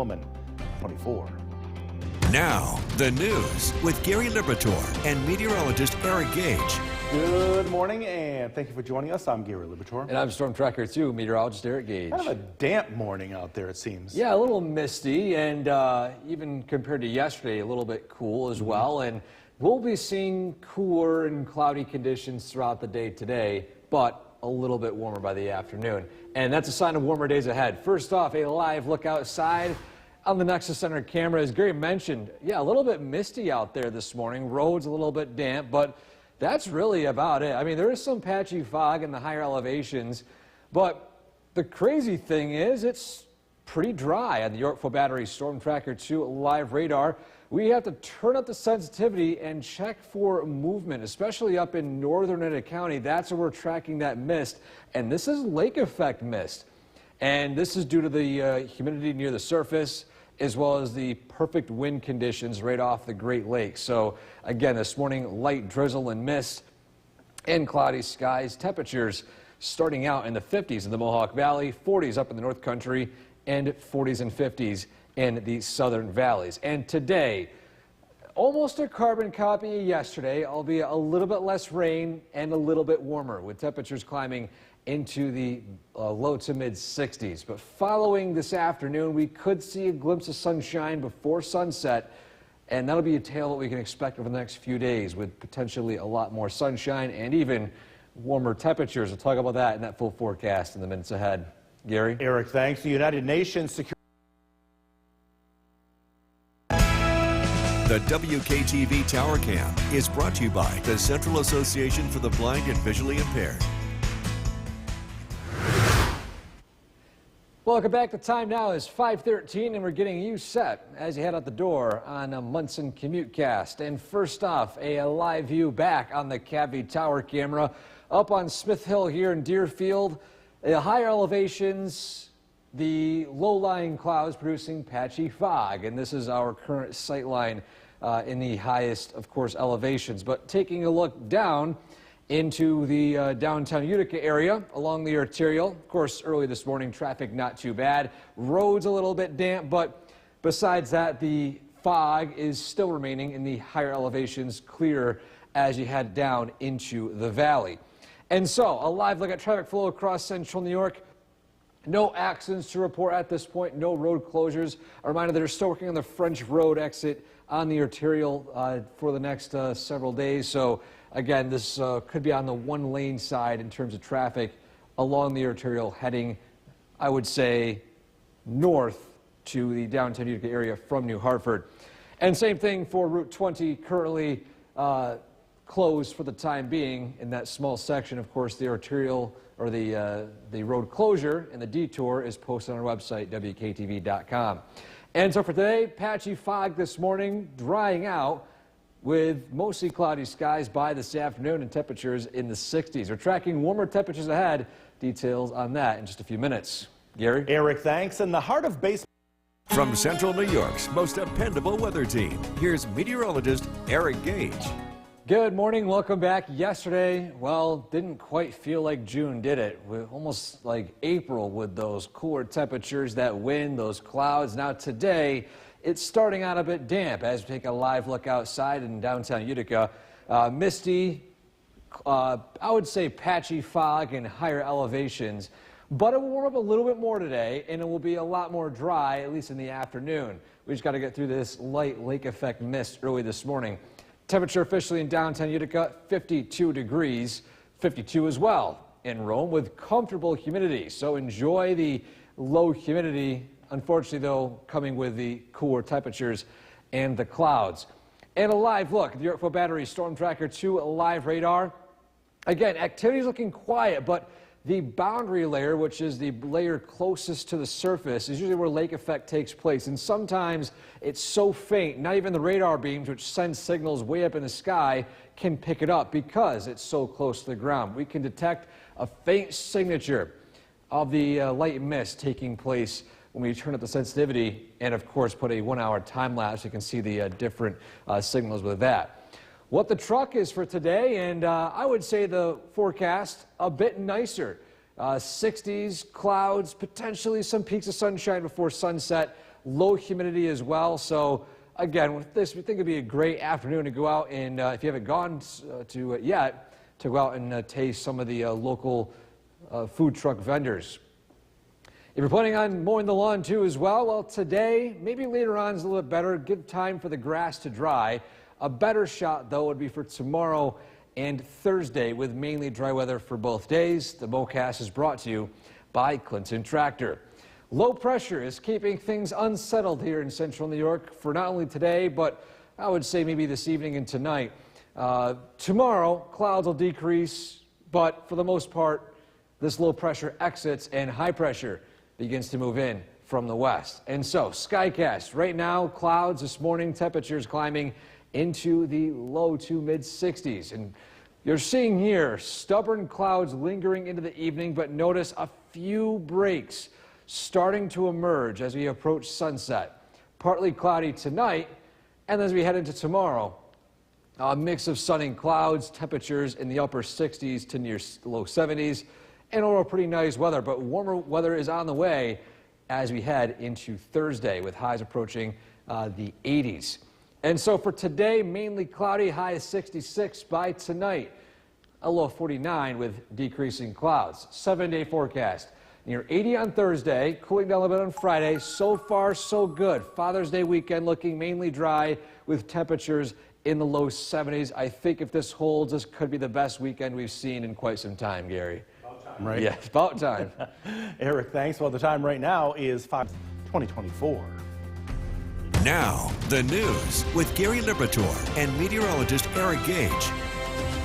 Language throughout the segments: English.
Tillman, 24. Now, the news with Gary Liberatore and meteorologist Eric Gage. Good morning, and thank you for joining us. I'm Gary Liberatore. And I'm Storm Tracker 2, meteorologist Eric Gage. Kind of a damp morning out there, it seems. Yeah, a little misty, and even compared to yesterday, a little bit cool as well. And we'll be seeing cooler and cloudy conditions throughout the day today, but a little bit warmer by the afternoon. And that's a sign of warmer days ahead. First off, a live look outside on the Nexus Center camera. As Gary mentioned, yeah, a little bit misty out there this morning. Roads a little bit damp, but that's really about it. I mean, there is some patchy fog in the higher elevations, but the crazy thing is it's pretty dry on the Yorkville Battery Storm Tracker 2 live radar. We have to turn up the sensitivity and check for movement, especially up in northern Oneida County. That's where we're tracking that mist, and this is lake effect mist. And this is due to the humidity near the surface, as well as the perfect wind conditions right off the Great Lakes. So again, this morning, light drizzle and mist and cloudy skies. Temperatures starting out in the 50s in the Mohawk Valley, 40s up in the North Country, and 40s and 50s in the southern valleys. And today, almost a carbon copy of yesterday, albeit a little bit less rain and a little bit warmer, with temperatures climbing into the low to mid 60s. But following this afternoon, we could see a glimpse of sunshine before sunset, and that'll be a tale that we can expect over the next few days, with potentially a lot more sunshine and even warmer temperatures. We'll talk about that in that full forecast in the minutes ahead. Gary? Eric, thanks. The United Nations Security. The WKTV Tower Cam is brought to you by the Central Association for the Blind and Visually Impaired. Welcome back. The time now is 5:13, and we're getting you set as you head out the door on a Munson CommuteCast. And first off, a live view back on the Cavvy Tower camera up on Smith Hill here in Deerfield. The higher elevations, the low-lying clouds producing patchy fog, and this is our current sight line in the highest, of course, elevations. But taking a look down into the downtown Utica area along the arterial. Of course, early this morning, traffic not too bad. Roads a little bit damp, but besides that, the fog is still remaining in the higher elevations, clear as you head down into the valley. And so, a live look at traffic flow across central New York. No accidents to report at this point, no road closures. A reminder that they're still working on the French Road exit on the arterial for the next several days. So again, this could be on the one-lane side in terms of traffic along the arterial heading, I would say, north to the downtown Utica area from New Hartford. And same thing for Route 20, currently closed for the time being in that small section. Of course, the arterial or the road closure and the detour is posted on our website, WKTV.com. And so for today, patchy fog this morning, drying out with mostly cloudy skies by this afternoon and temperatures in the 60s. We're tracking warmer temperatures ahead. Details on that in just a few minutes. Gary? Eric, thanks. In the heart of baseball. From Central New York's most dependable weather team, here's meteorologist Eric Gage. Good morning. Welcome back. Yesterday, well, didn't quite feel like June, did it? Almost like April with those cooler temperatures, that wind, those clouds. Now today, it's starting out a bit damp as we take a live look outside in downtown Utica. Misty, I would say patchy fog and higher elevations, but it will warm up a little bit more today, and it will be a lot more dry, at least in the afternoon. We just got to get through this light lake effect mist early this morning. Temperature officially in downtown Utica, 52 degrees, 52 as well in Rome with comfortable humidity. So enjoy the low humidity. Unfortunately, though, coming with the cooler temperatures and the clouds. And a live look at the Yorkville Battery Storm Tracker 2 live radar. Again, activity is looking quiet, but the boundary layer, which is the layer closest to the surface, is usually where lake effect takes place. And sometimes it's so faint, not even the radar beams, which send signals way up in the sky, can pick it up because it's so close to the ground. We can detect a faint signature of the light mist taking place when we turn up the sensitivity and, of course, put a 1-hour time lapse. You can see the different signals with that. What the truck is for today, and I would say the forecast a bit nicer. 60s, clouds, potentially some peaks of sunshine before sunset. low humidity as well. So again, with this, we think it'd be a great afternoon to go out and, if you haven't gone to it yet, to go out and taste some of the local food truck vendors. If you're planning on mowing the lawn too as well, well, today, maybe later on is a little bit better. Give time for the grass to dry. A better shot, though, would be for tomorrow and Thursday with mainly dry weather for both days. The Mowcast is brought to you by Clinton Tractor. Low pressure is keeping things unsettled here in central New York for not only today, but I would say maybe this evening and tonight. Tomorrow, clouds will decrease, but for the most part, this low pressure exits and high pressure begins to move in from the west. And so, Skycast, right now, clouds this morning, temperatures climbing into the low to mid 60s. And you're seeing here stubborn clouds lingering into the evening, but notice a few breaks starting to emerge as we approach sunset. Partly cloudy tonight, and as we head into tomorrow, a mix of sun and clouds, temperatures in the upper 60s to near low 70s, and overall pretty nice weather, but warmer weather is on the way as we head into Thursday with highs approaching the 80s. And so for today, mainly cloudy, high of 66 by tonight, a low of 49 with decreasing clouds. 7-day forecast. Near 80 on Thursday, cooling down a little bit on Friday. So far, so good. Father's Day weekend looking mainly dry with temperatures in the low 70s. I think if this holds, this could be the best weekend we've seen in quite some time, Gary. Right? Yeah, it's about time. Eric, thanks. Well, the time right now is 2024. Now, the news with Gary Liberatore and meteorologist Eric Gage.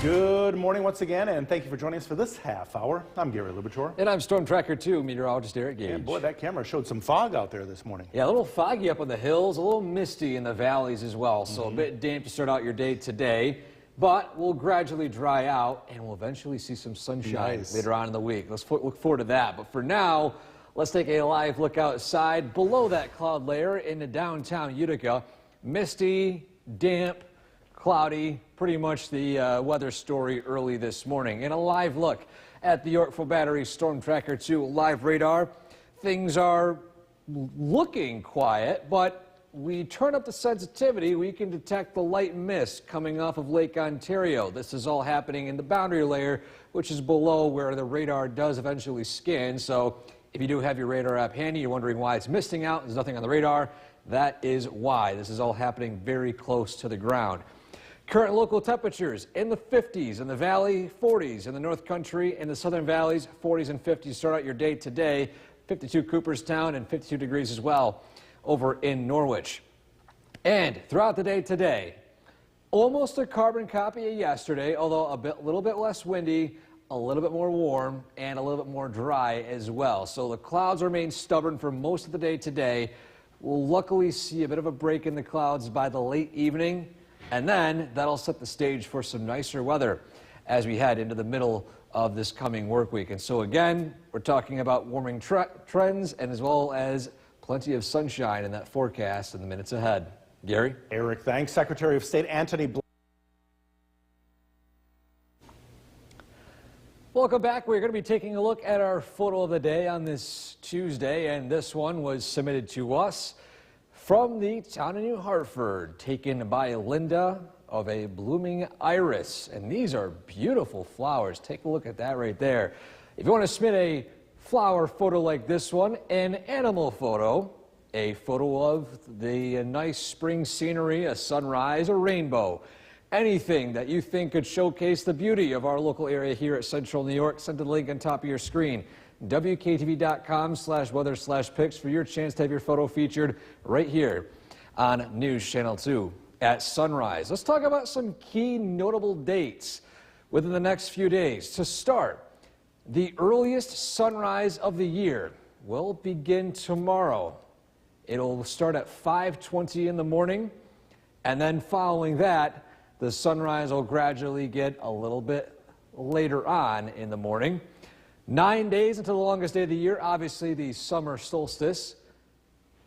Good morning once again, and thank you for joining us for this half hour. I'm Gary Liberatore. And I'm Storm Tracker 2, meteorologist Eric Gage. And boy, that camera showed some fog out there this morning. Yeah, a little foggy up on the hills, a little misty in the valleys as well, so a bit damp to start out your day today. But we'll gradually dry out, and we'll eventually see some sunshine later on in the week. Let's look forward to that. But for now, let's take a live look outside below that cloud layer into downtown Utica. Misty, damp, cloudy, pretty much the weather story early this morning. And a live look at the Yorkville Battery Storm Tracker 2 live radar. Things are looking quiet, but we turn up the sensitivity, we can detect the light mist coming off of Lake Ontario. This is all happening in the boundary layer, which is below where the radar does eventually scan. So if you do have your radar app handy, you're wondering why it's misting out, there's nothing on the radar, that is why. This is all happening very close to the ground. Current local temperatures in the 50s in the valley, 40s in the North Country, in the southern valleys, 40s and 50s. Start out your day today, 52 Cooperstown and 52 degrees as well over in Norwich. And throughout the day today, almost a carbon copy of yesterday, although a little bit less windy, a little bit more warm, and a little bit more dry as well. So the clouds remain stubborn for most of the day today. We'll luckily see a bit of a break in the clouds by the late evening, and then that'll set the stage for some nicer weather as we head into the middle of this coming work week. And so again, we're talking about warming trends and as well as plenty of sunshine in that forecast in the minutes ahead. Gary? Eric, thanks. Secretary of State Anthony Blinken. Welcome back. We're going to be taking a look at our photo of the day on this Tuesday, and this one was submitted to us from the town of New Hartford, taken by Linda of a blooming iris. And these are beautiful flowers. Take a look at that right there. If you want to submit a flower photo like this one, an animal photo, a photo of the nice spring scenery, a sunrise, a rainbow, anything that you think could showcase the beauty of our local area here at Central New York, send the link on top of your screen. WKTV.com/weather/pics for your chance to have your photo featured right here on News Channel 2 at sunrise. Let's talk about some key notable dates within the next few days. To start, the earliest sunrise of the year will begin tomorrow. It'll start at 5:20 in the morning, and then following that, the sunrise will gradually get a little bit later on in the morning. 9 days until the longest day of the year, obviously the summer solstice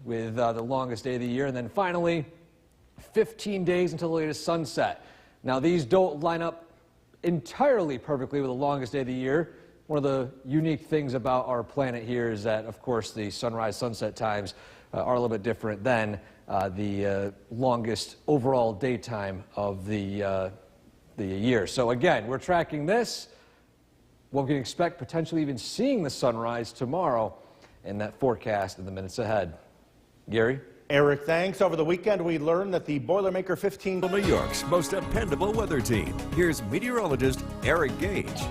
with the longest day of the year, and then finally 15 days until the latest sunset. Now these don't line up entirely perfectly with the longest day of the year. One of the unique things about our planet here is that, of course, the sunrise sunset times are a little bit different than the longest overall daytime of the year. So again, we're tracking this. What we can expect potentially even seeing the sunrise tomorrow in that forecast in the minutes ahead. Gary? Eric, thanks. Over the weekend, we learned that the Boilermaker 15... New York's most dependable weather team. Here's meteorologist Eric Gage.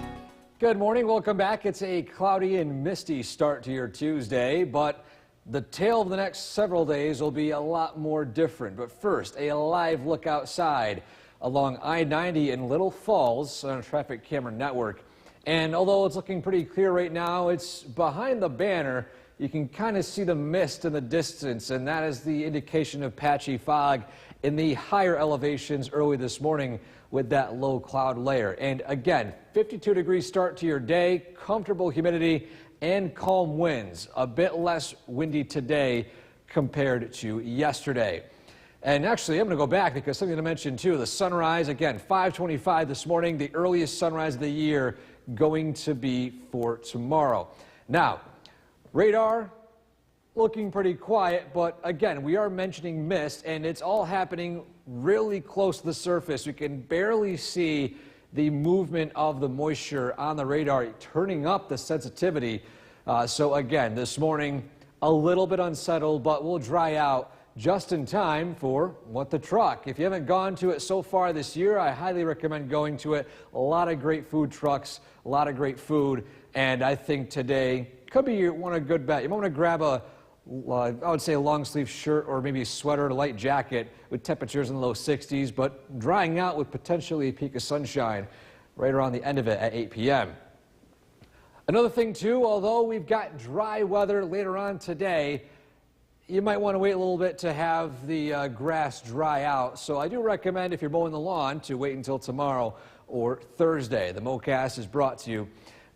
Good morning. Welcome back. It's a cloudy and misty start to your Tuesday, but the tale of the next several days will be a lot more different. But first, a live look outside along I-90 in Little Falls on a traffic camera network. And although it's looking pretty clear right now, it's behind the banner. You can kind of see the mist in the distance, and that is the indication of patchy fog in the higher elevations early this morning with that low cloud layer. And again, 52-degree start to your day, comfortable humidity and calm winds. A bit less windy today compared to yesterday. And actually, I'm going to go back because something to mention too. The sunrise, again, 5:25 this morning, the earliest sunrise of the year going to be for tomorrow. Now, radar looking pretty quiet, but again, we are mentioning mist, and it's all happening really close to the surface. We can barely see the movement of the moisture on the radar, turning up the sensitivity. So again, this morning, a little bit unsettled, but we'll dry out just in time for What the Truck. If you haven't gone to it so far this year, I highly recommend going to it. A lot of great food trucks, a lot of great food, and I think today could be a good bet. You might want to grab I would say a long sleeve shirt or maybe a sweater or a light jacket with temperatures in the low 60s, but drying out with potentially a peak of sunshine right around the end of it at 8 p.m. Another thing too, although we've got dry weather later on today, you might want to wait a little bit to have the grass dry out. So I do recommend, if you're mowing the lawn, to wait until tomorrow or Thursday. The Mowcast is brought to you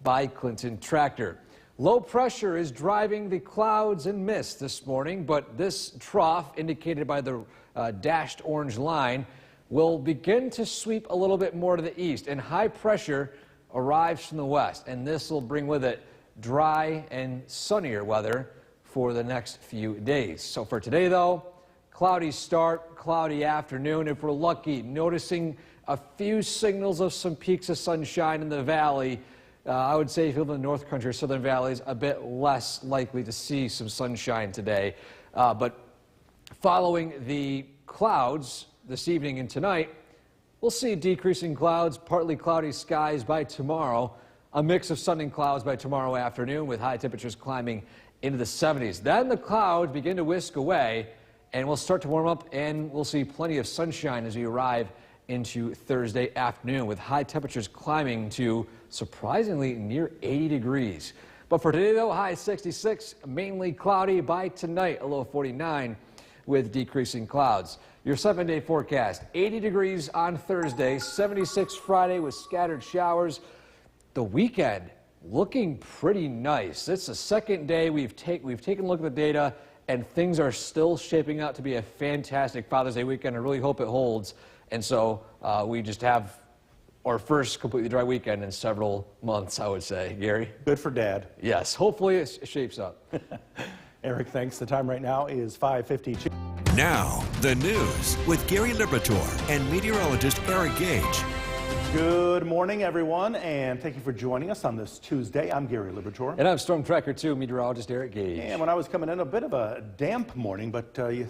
by Clinton Tractor. Low pressure is driving the clouds and mist this morning, but this trough, indicated by the dashed orange line, will begin to sweep a little bit more to the east, and high pressure arrives from the west, and this will bring with it dry and sunnier weather for the next few days. So for today, though, cloudy start, cloudy afternoon. If we're lucky, noticing a few signals of some peaks of sunshine in the valley. I would say if you live in the North Country or Southern Valleys, a bit less likely to see some sunshine today. But following the clouds this evening and tonight, we'll see decreasing clouds, partly cloudy skies by tomorrow, a mix of sun and clouds by tomorrow afternoon with high temperatures climbing into the 70s. Then the clouds begin to whisk away and we'll start to warm up, and we'll see plenty of sunshine as we arrive into Thursday afternoon with high temperatures climbing to surprisingly near 80 degrees. But for today, though, high 66, mainly cloudy. By tonight, a low 49 with decreasing clouds. Your 7-day forecast: 80 degrees on Thursday, 76 Friday with scattered showers. The weekend looking pretty nice. It's the second day we've taken a look at the data, and things are still shaping out to be a fantastic Father's Day weekend. I really hope it holds. And so we just have our first completely dry weekend in several months, I would say. Gary? Good for Dad. Yes, hopefully it shapes up. Eric, thanks. The time right now is 5:52. Now, the news with Gary Liberatore and meteorologist Eric Gage. Good morning, everyone, and thank you for joining us on this Tuesday. I'm Gary Liberatore. And I'm Storm Tracker 2 meteorologist Eric Gage. And when I was coming in, a bit of a damp morning, but you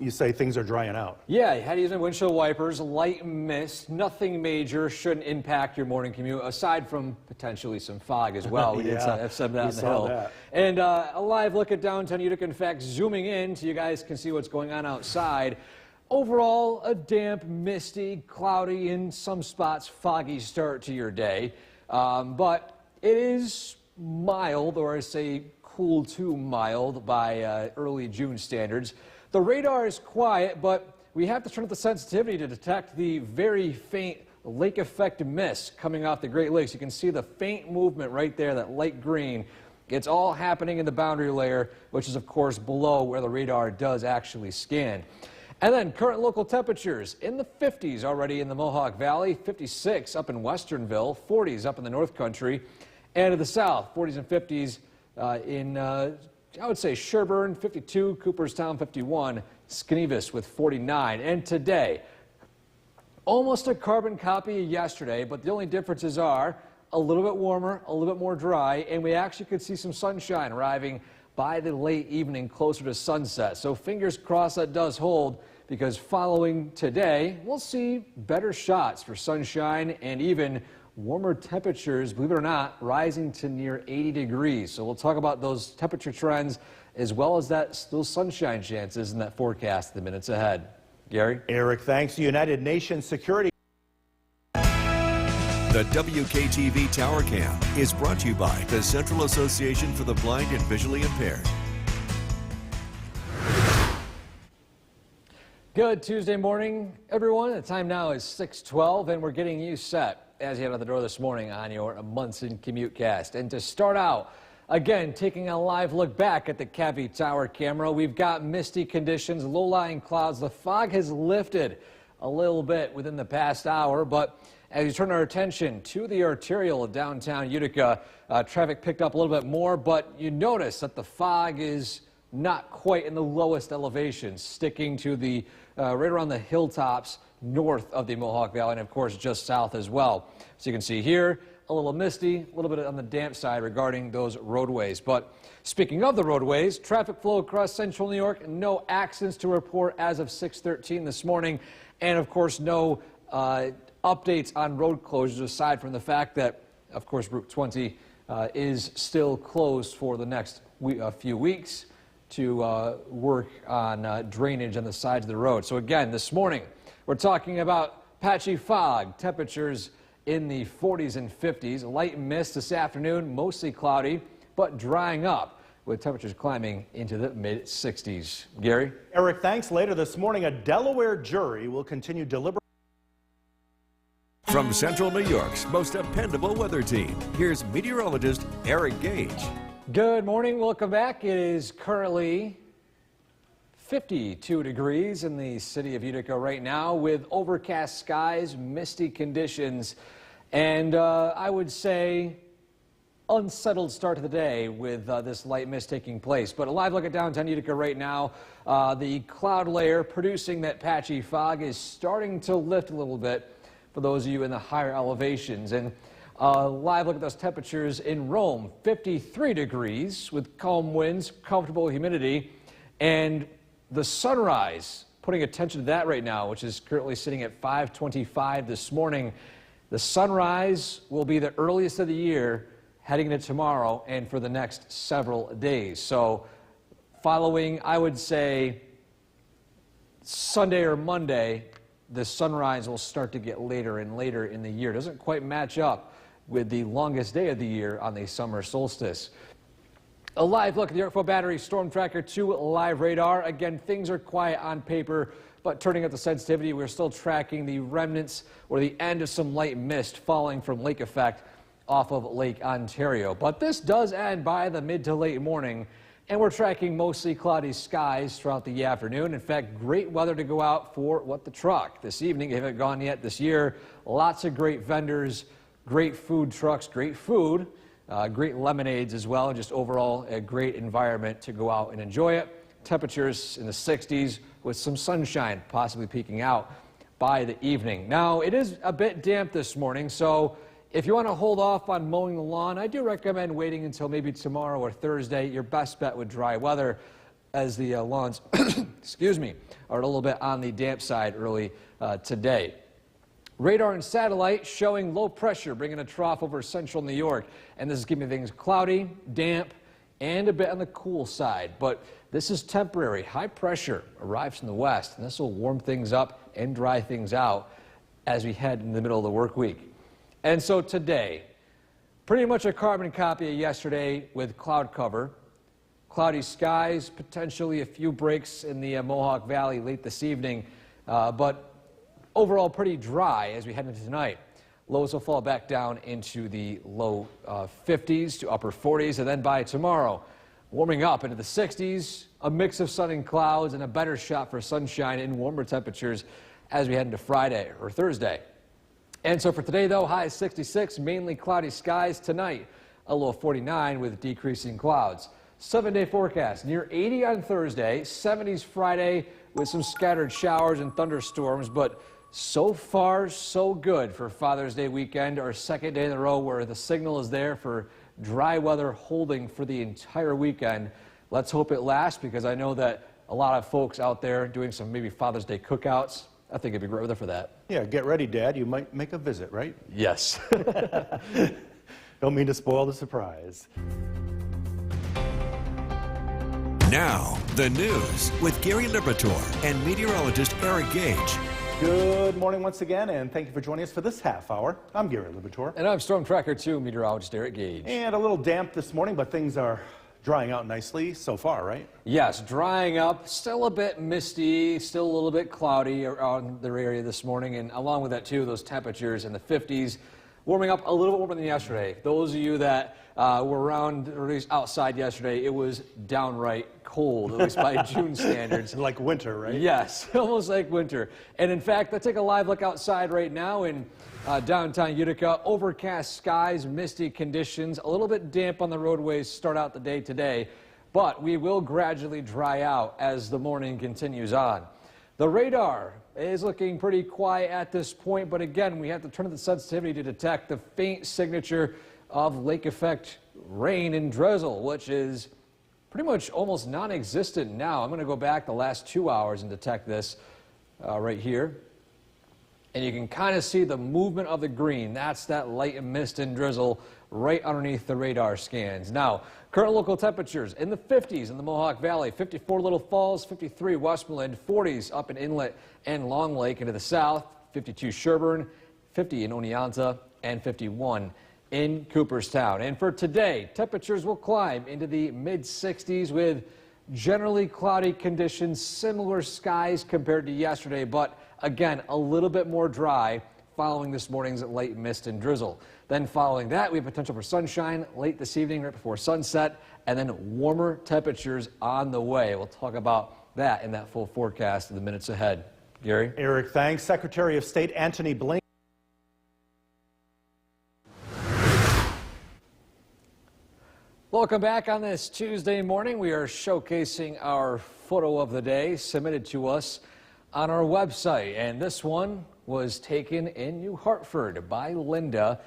say things are drying out. Yeah, you had to use my windshield wipers, light mist, nothing major, shouldn't impact your morning commute, aside from potentially some fog as well. We did have some of that on the hill. That. And a live look at downtown Utica. In fact, zooming in so you guys can see what's going on outside. Overall, a damp, misty, cloudy, in some spots foggy start to your day. But it is mild, or I say cool to mild by early June standards. The radar is quiet, but we have to turn up the sensitivity to detect the very faint lake effect mist coming off the Great Lakes. You can see the faint movement right there, that light green. It's all happening in the boundary layer, which is, of course, below where the radar does actually scan. And then current local temperatures in the 50s already in the Mohawk Valley, 56 up in Westernville, 40s up in the North Country, and in the south, 40s and 50s in I would say Sherburne 52, Cooperstown 51, Skenevis with 49. And today, almost a carbon copy of yesterday, but the only differences are a little bit warmer, a little bit more dry, and we actually could see some sunshine arriving by the late evening closer to sunset. So fingers crossed that does hold, because following today, we'll see better shots for sunshine and even warmer temperatures, believe it or not, rising to near 80 degrees. So we'll talk about those temperature trends as well as those sunshine chances in that forecast in the minutes ahead. Gary? Eric, thanks. The United Nations Security. The WKTV Tower Cam is brought to you by the Central Association for the Blind and Visually Impaired. Good Tuesday morning, everyone. The time now is 6:12, and we're getting you set as you head out the door this morning on your Munson CommuteCast. And to start out, again, taking a live look back at the Cavey Tower camera, we've got misty conditions, low-lying clouds. The fog has lifted a little bit within the past hour, but as you turn our attention to the arterial of downtown Utica, traffic picked up a little bit more, but you notice that the fog is not quite in the lowest elevations, sticking to the right around the hilltops north of the Mohawk Valley, and of course just south as well. So you can see here a little misty, a little bit on the damp side regarding those roadways. But speaking of the roadways, traffic flow across central New York, no accidents to report as of 6:13 this morning, and of course no updates on road closures aside from the fact that, of course, Route 20 is still closed for the next few weeks to work on drainage on the sides of the road. So again, this morning, we're talking about patchy fog, temperatures in the 40s and 50s, light mist this afternoon, mostly cloudy, but drying up with temperatures climbing into the mid-60s. Gary? Eric, thanks. Later this morning, a Delaware jury will continue deliberating. From Central New York's most dependable weather team, here's meteorologist Eric Gage. Good morning. Welcome back. It is currently 52 degrees in the city of Utica right now with overcast skies, misty conditions, and I would say unsettled start to the day with this light mist taking place. But a live look at downtown Utica right now, the cloud layer producing that patchy fog is starting to lift a little bit for those of you in the higher elevations. And live look at those temperatures in Rome, 53 degrees with calm winds, comfortable humidity, and the sunrise, putting attention to that right now, which is currently sitting at 5:25 this morning. The sunrise will be the earliest of the year heading into tomorrow and for the next several days. So following, I would say, Sunday or Monday, the sunrise will start to get later and later in the year. It doesn't quite match up with the longest day of the year on the summer solstice. A live look at the Yorkville Battery Storm Tracker 2 live radar. Again, things are quiet on paper, but turning up the sensitivity, we're still tracking the remnants or the end of some light mist falling from lake effect off of Lake Ontario. But this does end by the mid to late morning, and we're tracking mostly cloudy skies throughout the afternoon. In fact, great weather to go out for What the Truck this evening. If you haven't gone yet this year, lots of great vendors, great food trucks, great food, great lemonades as well. Just overall a great environment to go out and enjoy it. Temperatures in the 60s with some sunshine possibly peeking out by the evening. Now, it is a bit damp this morning, so if you want to hold off on mowing the lawn, I do recommend waiting until maybe tomorrow or Thursday. Your best bet with dry weather, as the lawns, excuse me, are a little bit on the damp side early today. Radar and satellite showing low pressure, bringing a trough over central New York. And this is keeping things cloudy, damp, and a bit on the cool side. But this is temporary. High pressure arrives from the west, and this will warm things up and dry things out as we head in the middle of the work week. And so today, pretty much a carbon copy of yesterday with cloud cover. Cloudy skies, potentially a few breaks in the Mohawk Valley late this evening, but overall pretty dry as we head into tonight. Lows will fall back down into the low 50s to upper 40s, and then by tomorrow, warming up into the 60s, a mix of sun and clouds, and a better shot for sunshine and warmer temperatures as we head into Friday or Thursday. And so for today, though, high is 66, mainly cloudy skies. Tonight, a low of 49 with decreasing clouds. 7-day forecast, near 80 on Thursday, 70s Friday with some scattered showers and thunderstorms, but so far so good for Father's Day weekend, our second day in a row where the signal is there for dry weather holding for the entire weekend. Let's hope it lasts, because I know that a lot of folks out there doing some maybe Father's Day cookouts, I think it'd be great weather for that. Yeah, get ready, Dad. You might make a visit, right? Yes. Don't mean to spoil the surprise. Now, the news with Gary Liberatore and meteorologist Eric Gage. Good morning once again, and thank you for joining us for this half hour. I'm Gary Liberatore. And I'm Storm Tracker 2 meteorologist Eric Gage. And a little damp this morning, but things are drying out nicely so far, right? Yes, drying up, still a bit misty, still a little bit cloudy around the area this morning, and along with that too, those temperatures in the 50s, warming up a little bit warmer than yesterday. Those of you that were around, or at least outside yesterday, it was downright cold, at least by June standards. Like winter, right? Yes, almost like winter. And in fact, let's take a live look outside right now in downtown Utica. Overcast skies, misty conditions, a little bit damp on the roadways start out the day today, but we will gradually dry out as the morning continues on. The radar is looking pretty quiet at this point, but again, we have to turn up the sensitivity to detect the faint signature of lake effect rain and drizzle, which is pretty much almost non-existent now. I'm going to go back the last 2 hours and detect this right here. And you can kind of see the movement of the green. That's that light mist and drizzle right underneath the radar scans. Now, current local temperatures in the 50s in the Mohawk Valley, 54 Little Falls, 53 Westmoreland, 40s up in Inlet and Long Lake into the south, 52 Sherburne, 50 in Oneonta, and 51 in Cooperstown. And for today, temperatures will climb into the mid-60s with generally cloudy conditions, similar skies compared to yesterday, but again, a little bit more dry following this morning's light mist and drizzle. Then following that, we have potential for sunshine late this evening, right before sunset, and then warmer temperatures on the way. We'll talk about that in that full forecast in the minutes ahead. Gary? Eric, thanks. Secretary of State Antony Blinken. Welcome back on this Tuesday morning. We are showcasing our photo of the day submitted to us on our website. And this one was taken in New Hartford by Linda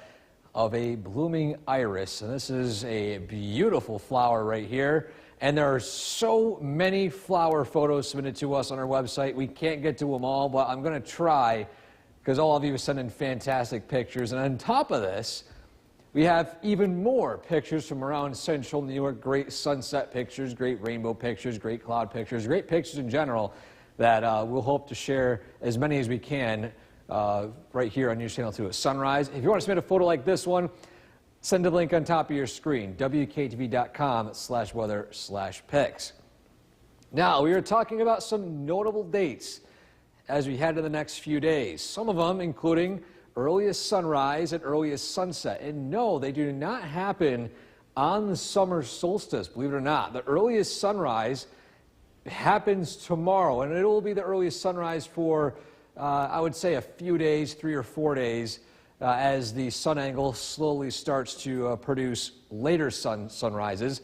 of a blooming iris. And this is a beautiful flower right here. And there are so many flower photos submitted to us on our website. We can't get to them all, but I'm going to try, because all of you send in fantastic pictures. And on top of this, we have even more pictures from around central New York, great sunset pictures, great rainbow pictures, great cloud pictures, great pictures in general that we'll hope to share as many as we can right here on News Channel 2 at sunrise. If you want to submit a photo like this one, send a link on top of your screen, wktv.com/weather/pics. Now, we are talking about some notable dates as we head to the next few days, some of them including earliest sunrise and earliest sunset. And no, they do not happen on the summer solstice, believe it or not. The earliest sunrise happens tomorrow, and it will be the earliest sunrise for, I would say, a few days, 3 or 4 days, as the sun angle slowly starts to produce later sunrises.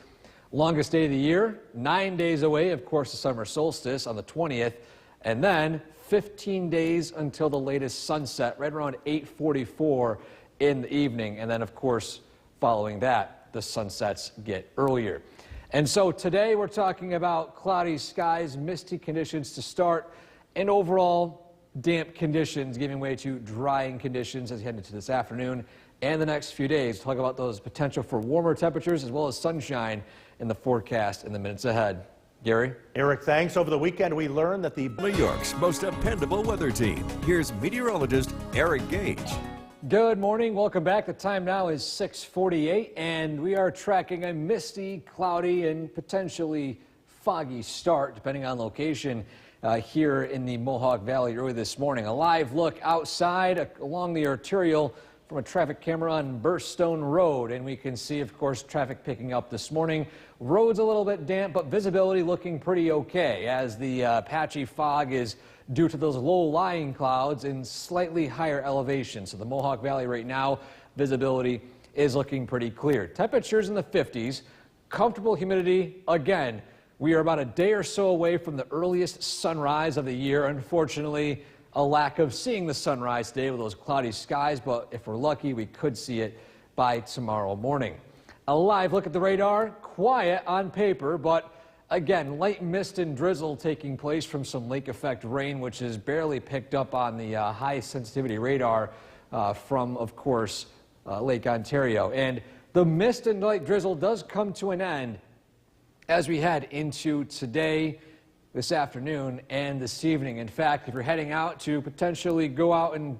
Longest day of the year, 9 days away, of course, the summer solstice on the 20th, and then 15 days until the latest sunset, right around 8:44 in the evening. And then, of course, following that, the sunsets get earlier. And so today we're talking about cloudy skies, misty conditions to start, and overall damp conditions giving way to drying conditions as you head into this afternoon and the next few days. We'll talk about those potential for warmer temperatures as well as sunshine in the forecast in the minutes ahead. Gary? Eric, thanks. Over the weekend, we learned that the New York's most dependable weather team. Here's meteorologist Eric Gage. Good morning. Welcome back. The time now is 6:48, and we are tracking a misty, cloudy, and potentially foggy start, depending on location, here in the Mohawk Valley early this morning. A live look outside along the arterial from a traffic camera on Burstone Road, and we can see, of course, traffic picking up this morning. Roads a little bit damp, but visibility looking pretty okay as the patchy fog is due to those low-lying clouds in slightly higher elevation. So the Mohawk Valley right now, visibility is looking pretty clear. Temperatures in the 50s, Comfortable humidity again. We are about a day or so away from the earliest sunrise of the year. Unfortunately, a lack of seeing the sunrise today with those cloudy skies, but if we're lucky, we could see it by tomorrow morning. A live look at the radar, quiet on paper, but again, light mist and drizzle taking place from some lake effect rain, which is barely picked up on the high sensitivity radar from, of course, Lake Ontario. And the mist and light drizzle does come to an end as we head into today, this afternoon, and this evening. In fact, if you're heading out to potentially go out and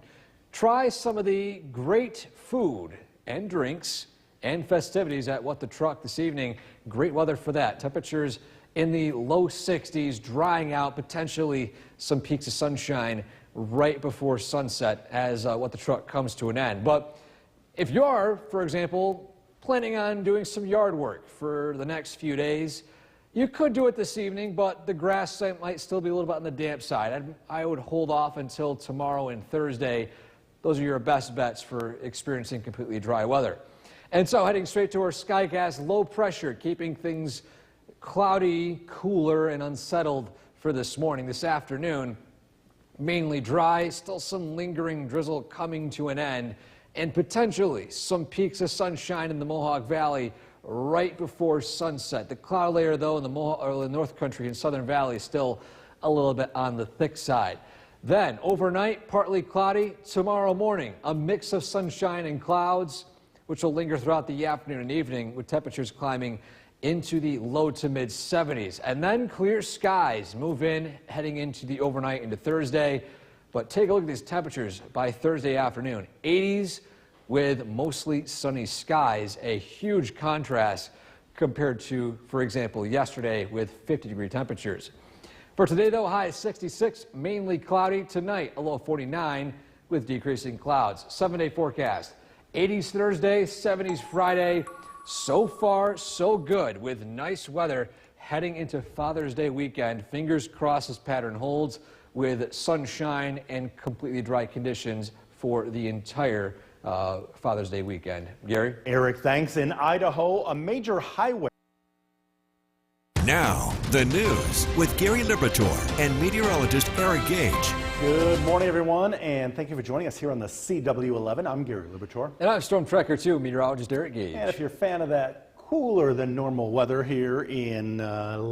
try some of the great food and drinks and festivities at What the Truck this evening, great weather for that. Temperatures in the low 60s, drying out, potentially some peaks of sunshine right before sunset as What the Truck comes to an end. But if you're, for example, planning on doing some yard work for the next few days, you could do it this evening, but the grass might still be a little bit on the damp side. I would hold off until tomorrow and Thursday. Those are your best bets for experiencing completely dry weather. And so heading straight to our Skycast, low pressure, keeping things cloudy, cooler, and unsettled for this morning. This afternoon, mainly dry, still some lingering drizzle coming to an end, and potentially some peaks of sunshine in the Mohawk Valley right before sunset. The cloud layer, though, in the North Country and Southern Valley is still a little bit on the thick side. Then, overnight, partly cloudy. Tomorrow morning, a mix of sunshine and clouds, which will linger throughout the afternoon and evening, with temperatures climbing into the low to mid 70s. And then clear skies move in, heading into the overnight into Thursday. But take a look at these temperatures by Thursday afternoon. 80s with mostly sunny skies, a huge contrast compared to, for example, yesterday with 50-degree temperatures. For today, though, high 66, mainly cloudy. Tonight, a low 49 with decreasing clouds. 7-day forecast. 80s Thursday, 70s Friday. So far, so good with nice weather heading into Father's Day weekend. Fingers crossed this pattern holds, with sunshine and completely dry conditions for the entire Father's Day weekend. Gary? Eric, thanks. In Idaho, a major highway. Now, the news with Gary Liberatore and meteorologist Eric Gage. Good morning, everyone, and thank you for joining us here on the CW11. I'm Gary Liberatore. And I'm Storm Tracker 2, meteorologist Eric Gage. And if you're a fan of that cooler than normal weather here in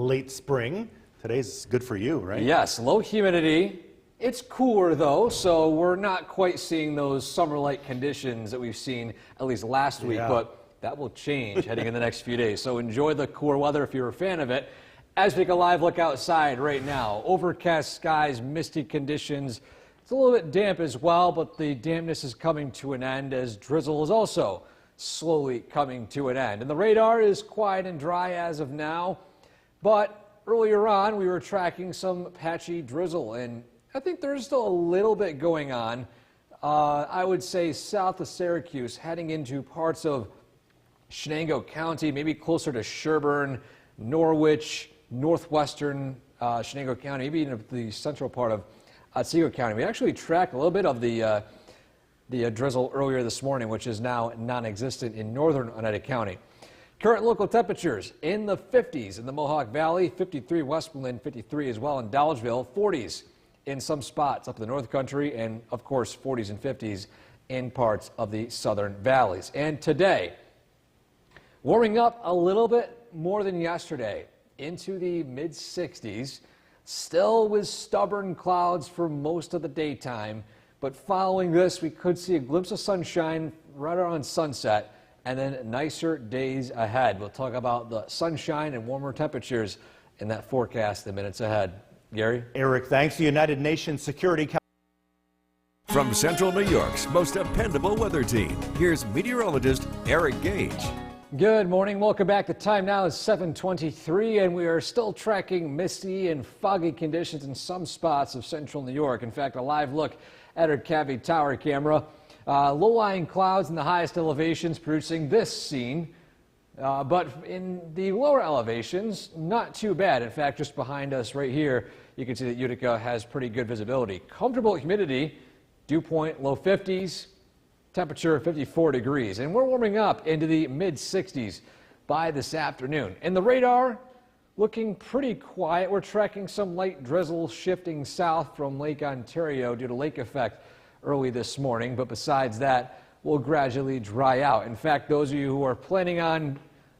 late spring, today's good for you, right? Yes, low humidity. It's cooler, though, so we're not quite seeing those summer-like conditions that we've seen at least last week, but that will change heading in the next few days. So enjoy the cooler weather if you're a fan of it. As we take a live look outside right now, overcast skies, misty conditions. It's a little bit damp as well, but the dampness is coming to an end as drizzle is also slowly coming to an end. And the radar is quiet and dry as of now, but earlier on we were tracking some patchy drizzle, and I think there's still a little bit going on. I would say south of Syracuse, heading into parts of Shenango County, maybe closer to Sherburne, Norwich, northwestern Shenango County, maybe even the central part of Otsego County. We actually tracked a little bit of the drizzle earlier this morning, which is now non-existent in northern Oneida County. Current local temperatures in the 50s in the Mohawk Valley, 53 Westmoreland, 53 as well in Dolgeville, 40s in some spots up in the North Country, and of course 40s and 50s in parts of the southern valleys. And today, warming up a little bit more than yesterday into the mid 60s, still with stubborn clouds for most of the daytime. But following this, we could see a glimpse of sunshine right around sunset, and then nicer days ahead. We'll talk about the sunshine and warmer temperatures in that forecast in the minutes ahead. Gary? Eric, thanks. The United Nations Security Council. From Central New York's most dependable weather team, here's meteorologist Eric Gage. Good morning. Welcome back. The time now is 7:23, and we are still tracking misty and foggy conditions in some spots of central New York. In fact, a live look at our Cavey Tower camera. Low-lying clouds in the highest elevations producing this scene. But in the lower elevations, not too bad. In fact, just behind us right here, you can see that Utica has pretty good visibility. Comfortable humidity, dew point low 50s, temperature 54 degrees. And we're warming up into the mid 60s by this afternoon. And the radar looking pretty quiet. We're tracking some light drizzle shifting south from Lake Ontario due to lake effect early this morning. But besides that, will gradually dry out. In fact, those of you who are planning on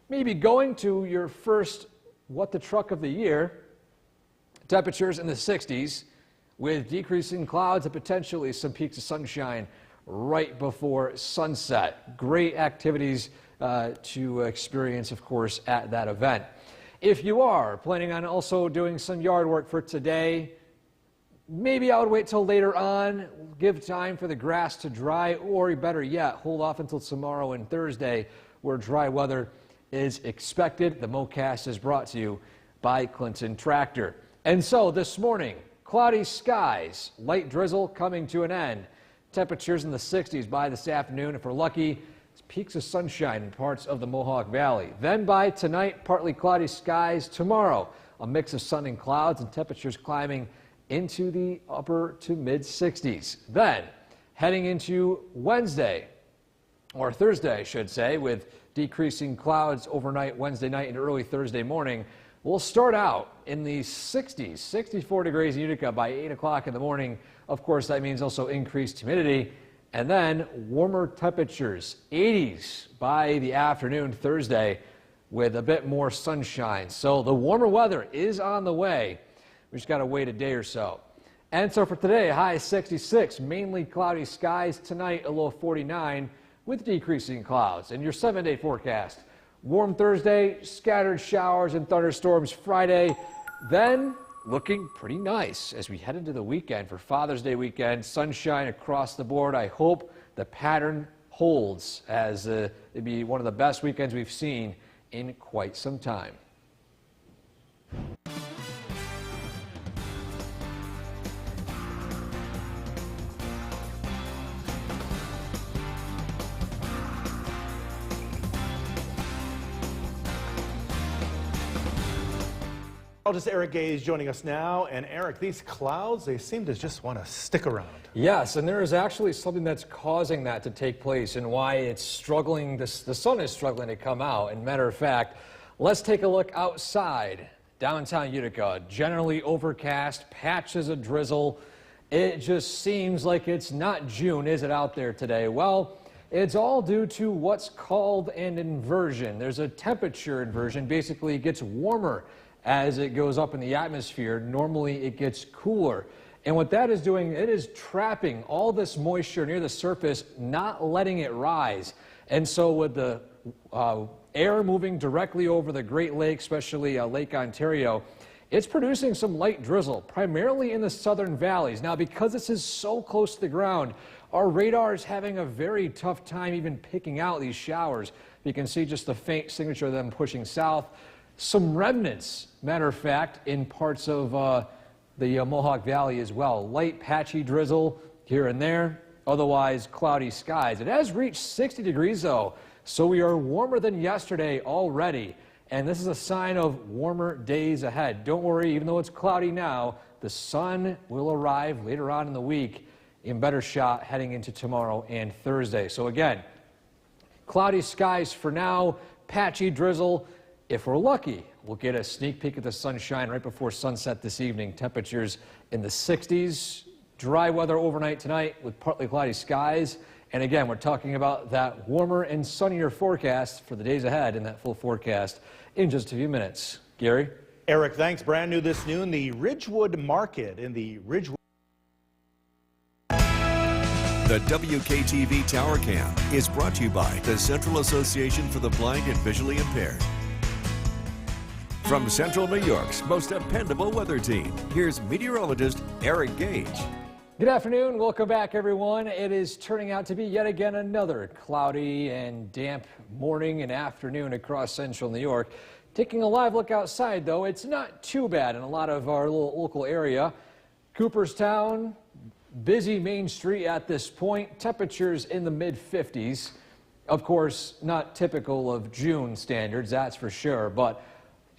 maybe going to your first What the Truck of the year, temperatures in the 60s with decreasing clouds and potentially some peaks of sunshine right before sunset. Great activities to experience, of course, at that event. If you are planning on also doing some yard work for today, maybe I would wait till later on, give time for the grass to dry, or better yet, hold off until tomorrow and Thursday, where dry weather is expected. The MoCast is brought to you by Clinton Tractor. And so this morning, cloudy skies, light drizzle coming to an end. Temperatures in the 60s by this afternoon. If we're lucky, it's peaks of sunshine in parts of the Mohawk Valley. Then by tonight, partly cloudy skies. Tomorrow, a mix of sun and clouds and temperatures climbing into the upper to mid 60s. Then heading into Wednesday, or Thursday, I should say, with decreasing clouds overnight Wednesday night and early Thursday morning. We'll start out in the 60s, 64 degrees in Utica by 8 o'clock in the morning. Of course, that means also increased humidity. And then warmer temperatures, 80s by the afternoon Thursday with a bit more sunshine. So the warmer weather is on the way. We just got to wait a day or so. And so for today, high 66, mainly cloudy skies. Tonight, a low 49 with decreasing clouds. And your 7-day forecast. Warm Thursday, scattered showers and thunderstorms Friday. Then looking pretty nice as we head into the weekend for Father's Day weekend. Sunshine across the board. I hope the pattern holds as it'd be one of the best weekends we've seen in quite some time. Meteorologist Eric Gay is joining us now. And Eric, these clouds, they seem to just want to stick around. Yes, and there is actually something that's causing that to take place and why it's struggling, the sun is struggling to come out. And matter of fact, let's take a look outside. Downtown Utica, generally overcast, patches of drizzle. It just seems like it's not June, is it, out there today? Well, it's all due to what's called an inversion. There's a temperature inversion. Basically, it gets warmer as it goes up in the atmosphere. Normally it gets cooler. And what that is doing, it is trapping all this moisture near the surface, not letting it rise. And so with the air moving directly over the Great Lakes, especially Lake Ontario, it's producing some light drizzle, primarily in the southern valleys. Now, because this is so close to the ground, our radar is having a very tough time even picking out these showers. You can see just the faint signature of them pushing south. Some remnants, matter of fact, in parts of the Mohawk Valley as well. Light patchy drizzle here and there, otherwise cloudy skies. It has reached 60 degrees though, so we are warmer than yesterday already. And this is a sign of warmer days ahead. Don't worry, even though it's cloudy now, the sun will arrive later on in the week in better shot heading into tomorrow and Thursday. So again, cloudy skies for now, patchy drizzle. If we're lucky, we'll get a sneak peek at the sunshine right before sunset this evening. Temperatures in the 60s, dry weather overnight tonight with partly cloudy skies. And again, we're talking about that warmer and sunnier forecast for the days ahead in that full forecast in just a few minutes. Gary? Eric, thanks. Brand new this noon, the Ridgewood Market in the Ridgewood. The WKTV Tower Cam is brought to you by the Central Association for the Blind and Visually Impaired. From Central New York's most dependable weather team, here's meteorologist Eric Gage. Good afternoon. Welcome back, everyone. It is turning out to be yet again another cloudy and damp morning and afternoon across central New York. Taking a live look outside, though, it's not too bad in a lot of our little local area. Cooperstown, busy Main Street at this point. Temperatures in the mid-50s. Of course, not typical of June standards, that's for sure, but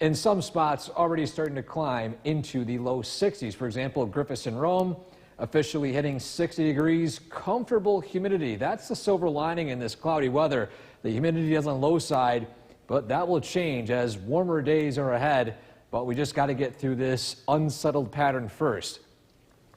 in some spots already starting to climb into the low 60s. For example, Griffiths and Rome officially hitting 60 degrees. Comfortable humidity. That's the silver lining in this cloudy weather. The humidity is on the low side. but that will change as warmer days are ahead. But we just got to get through this unsettled pattern first.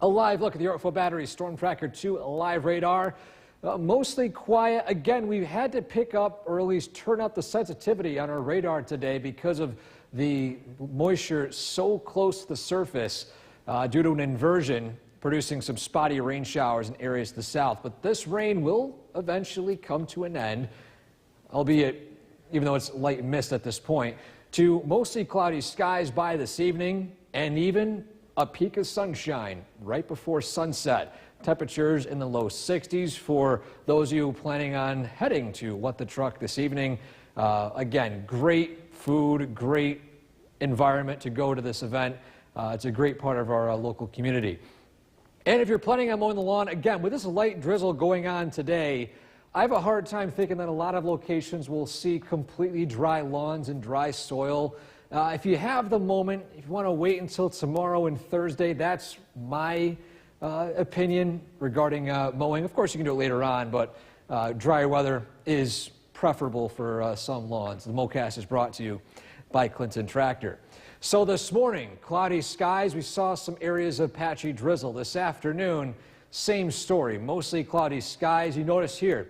A live look at the Yorkville Battery Storm Tracker 2 live radar. Mostly quiet. Again, we had to pick up or at least turn up the sensitivity on our radar today because of the moisture so close to the surface due to an inversion, producing some spotty rain showers in areas to the south. But this rain will eventually come to an end, albeit even though it's light mist at this point, to mostly cloudy skies by this evening and even a peak of sunshine right before sunset. Temperatures in the low 60s for those of you planning on heading to What the Truck this evening. Again, great food, great environment to go to this event. It's a great part of our local community. And if you're planning on mowing the lawn, again, with this light drizzle going on today, I have a hard time thinking that a lot of locations will see completely dry lawns and dry soil. If you have the moment, if you want to wait until tomorrow and Thursday, that's my opinion regarding mowing. Of course, you can do it later on, but drier weather is preferable for some lawns. The Mowcast is brought to you by Clinton Tractor. So this morning, cloudy skies. We saw some areas of patchy drizzle. This afternoon, same story, mostly cloudy skies. You notice here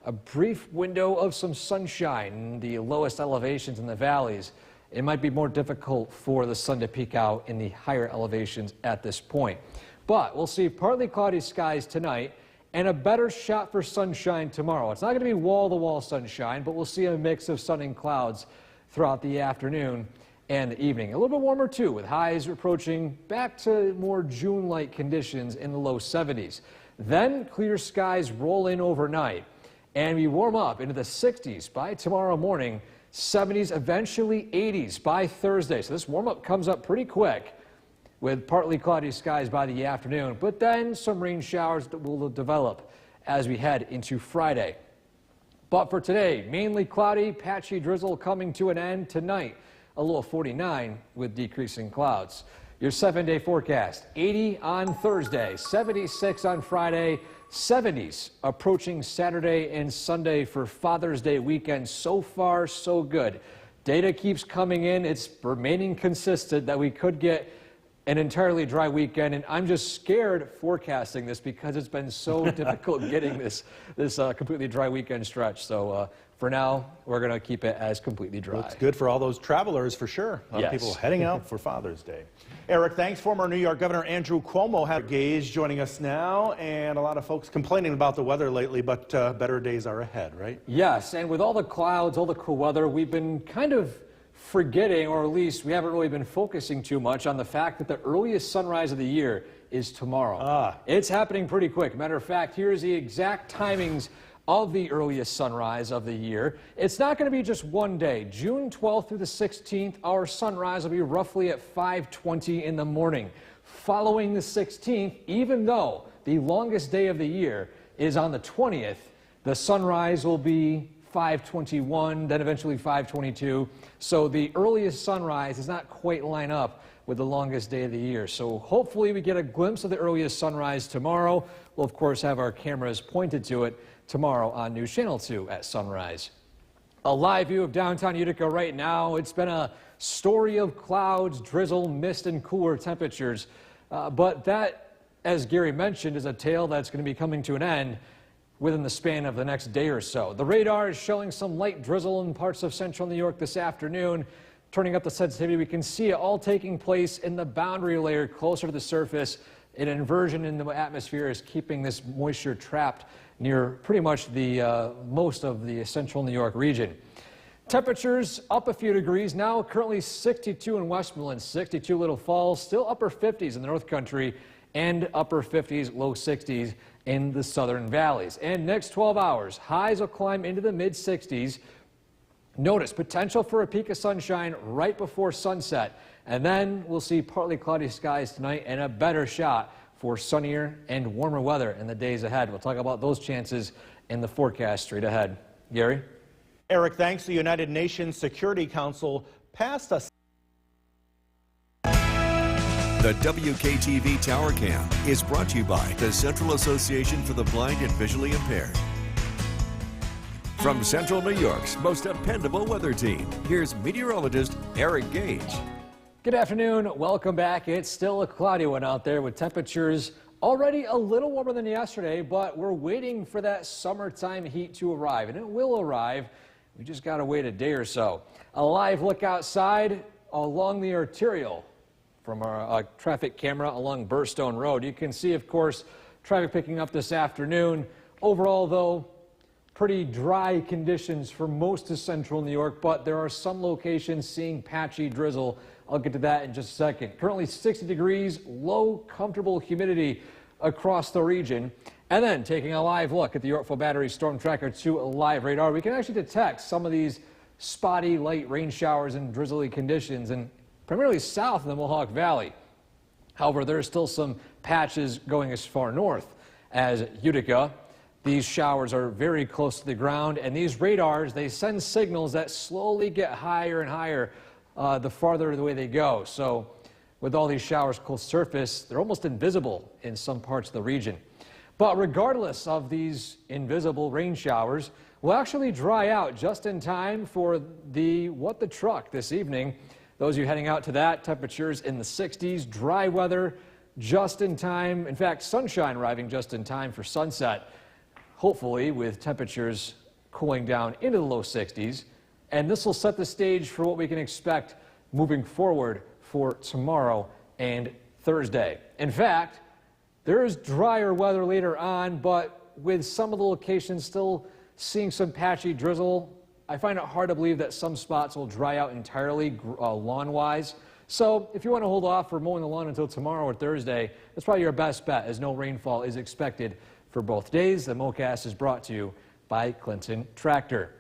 a brief window of some sunshine in the lowest elevations in the valleys. It might be more difficult for the sun to peek out in the higher elevations at this point. But we'll see partly cloudy skies tonight and a better shot for sunshine tomorrow. It's not going to be wall-to-wall sunshine, but we'll see a mix of sun and clouds throughout the afternoon and the evening. A little bit warmer too, with highs approaching back to more June-like conditions in the low 70s. Then clear skies roll in overnight and we warm up into the 60s by tomorrow morning, 70s, eventually 80s by Thursday. So this warm-up comes up pretty quick with partly cloudy skies by the afternoon, but then some rain showers that will develop as we head into Friday. But for today, mainly cloudy, patchy drizzle coming to an end tonight. A low of 49 with decreasing clouds. Your 7-day forecast, 80 on Thursday, 76 on Friday, 70s approaching Saturday and Sunday for Father's Day weekend. So far, so good. Data keeps coming in. It's remaining consistent that we could get an entirely dry weekend, and I'm just scared forecasting this because it's been so difficult getting this completely dry weekend stretch. So for now, we're going to keep it as completely dry. Looks good for all those travelers, for sure. A lot of people heading out for Father's Day. Eric, thanks. Former New York Governor Andrew Cuomo had Gage joining us now, and a lot of folks complaining about the weather lately, but better days are ahead, right? Yes, and with all the clouds, all the cool weather, we've been kind of forgetting, or at least we haven't really been focusing too much on the fact that the earliest sunrise of the year is tomorrow. It's happening pretty quick. Matter of fact, here's the exact timings of the earliest sunrise of the year. It's not going to be just one day. June 12th through the 16th, our sunrise will be roughly at 5:20 in the morning. Following the 16th, even though the longest day of the year is on the 20th, the sunrise will be 5:21, then eventually 5:22. So the earliest sunrise does not quite line up with the longest day of the year. So hopefully we get a glimpse of the earliest sunrise tomorrow. We'll of course have our cameras pointed to it tomorrow on News Channel 2 at sunrise. A live view of downtown Utica right now. It's been a story of clouds, drizzle, mist, and cooler temperatures. But that, as Gary mentioned, is a tale that's going to be coming to an end within the span of the next day or so. The radar is showing some light drizzle in parts of central New York this afternoon. Turning up the sensitivity, we can see it all taking place in the boundary layer closer to the surface. An inversion in the atmosphere is keeping this moisture trapped near pretty much the most of the central New York region. Temperatures up a few degrees now, currently 62 in Westmoreland, 62 Little Falls, still upper 50s in the North Country, and upper 50s, low 60s in the southern valleys. And next 12 hours, highs will climb into the mid 60s. Notice potential for a peak of sunshine right before sunset. And then we'll see partly cloudy skies tonight and a better shot for sunnier and warmer weather in the days ahead. We'll talk about those chances in the forecast straight ahead. Gary? Eric, thanks. The United Nations Security Council passed a... The WKTV Tower Cam is brought to you by the Central Association for the Blind and Visually Impaired. From Central New York's most dependable weather team, here's meteorologist Eric Gage. Good afternoon. Welcome back. It's still a cloudy one out there with temperatures already a little warmer than yesterday, but we're waiting for that summertime heat to arrive, and it will arrive. We just got to wait a day or so. A live look outside along the arterial from our traffic camera along Burstone Road. You can see, of course, traffic picking up this afternoon. Overall, though, pretty dry conditions for most of central New York, but there are some locations seeing patchy drizzle. I'll get to that in just a second. Currently 60 degrees, low comfortable humidity across the region. And then taking a live look at the Yorkville Battery Storm Tracker 2 live radar, we can actually detect some of these spotty light rain showers and drizzly conditions, and primarily south of the Mohawk Valley. However, there are still some patches going as far north as Utica. These showers are very close to the ground, and these radars, they send signals that slowly get higher and higher the farther away they go. So with all these showers close to the surface, they're almost invisible in some parts of the region. But regardless of these invisible rain showers, we'll actually dry out just in time for the What the Truck this evening. Those of you heading out to that, temperatures in the 60s, dry weather just in time. In fact, sunshine arriving just in time for sunset, hopefully with temperatures cooling down into the low 60s. And this will set the stage for what we can expect moving forward for tomorrow and Thursday. In fact, there is drier weather later on, but with some of the locations still seeing some patchy drizzle, I find it hard to believe that some spots will dry out entirely lawn-wise. So if you want to hold off for mowing the lawn until tomorrow or Thursday, that's probably your best bet, as no rainfall is expected for both days. The Mowcast is brought to you by Clinton Tractor.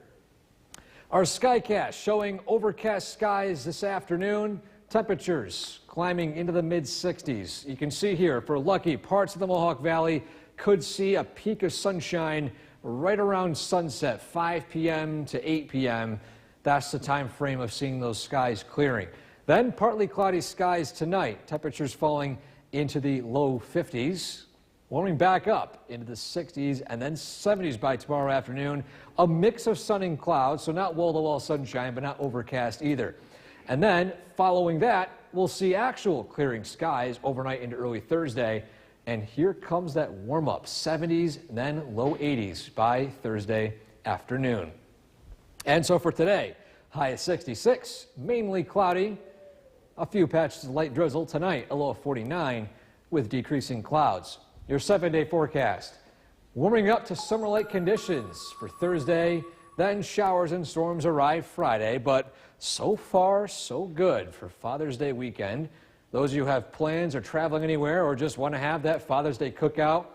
Our Skycast showing overcast skies this afternoon. Temperatures climbing into the mid-60s. You can see here, for lucky, parts of the Mohawk Valley could see a peak of sunshine right around sunset, 5 p.m. to 8 p.m. That's the time frame of seeing those skies clearing. Then partly cloudy skies tonight. Temperatures falling into the low 50s. Warming back up into the 60s and then 70s by tomorrow afternoon. A mix of sun and clouds, so not wall-to-wall sunshine, but not overcast either. And then following that, we'll see actual clearing skies overnight into early Thursday. And here comes that warm-up, 70s, then low 80s by Thursday afternoon. And so for today, high of 66, mainly cloudy. A few patches of light drizzle tonight, a low of 49 with decreasing clouds. Your 7-day forecast, warming up to summer-like conditions for Thursday, then showers and storms arrive Friday, but so far, so good for Father's Day weekend. Those of you who have plans or traveling anywhere or just want to have that Father's Day cookout,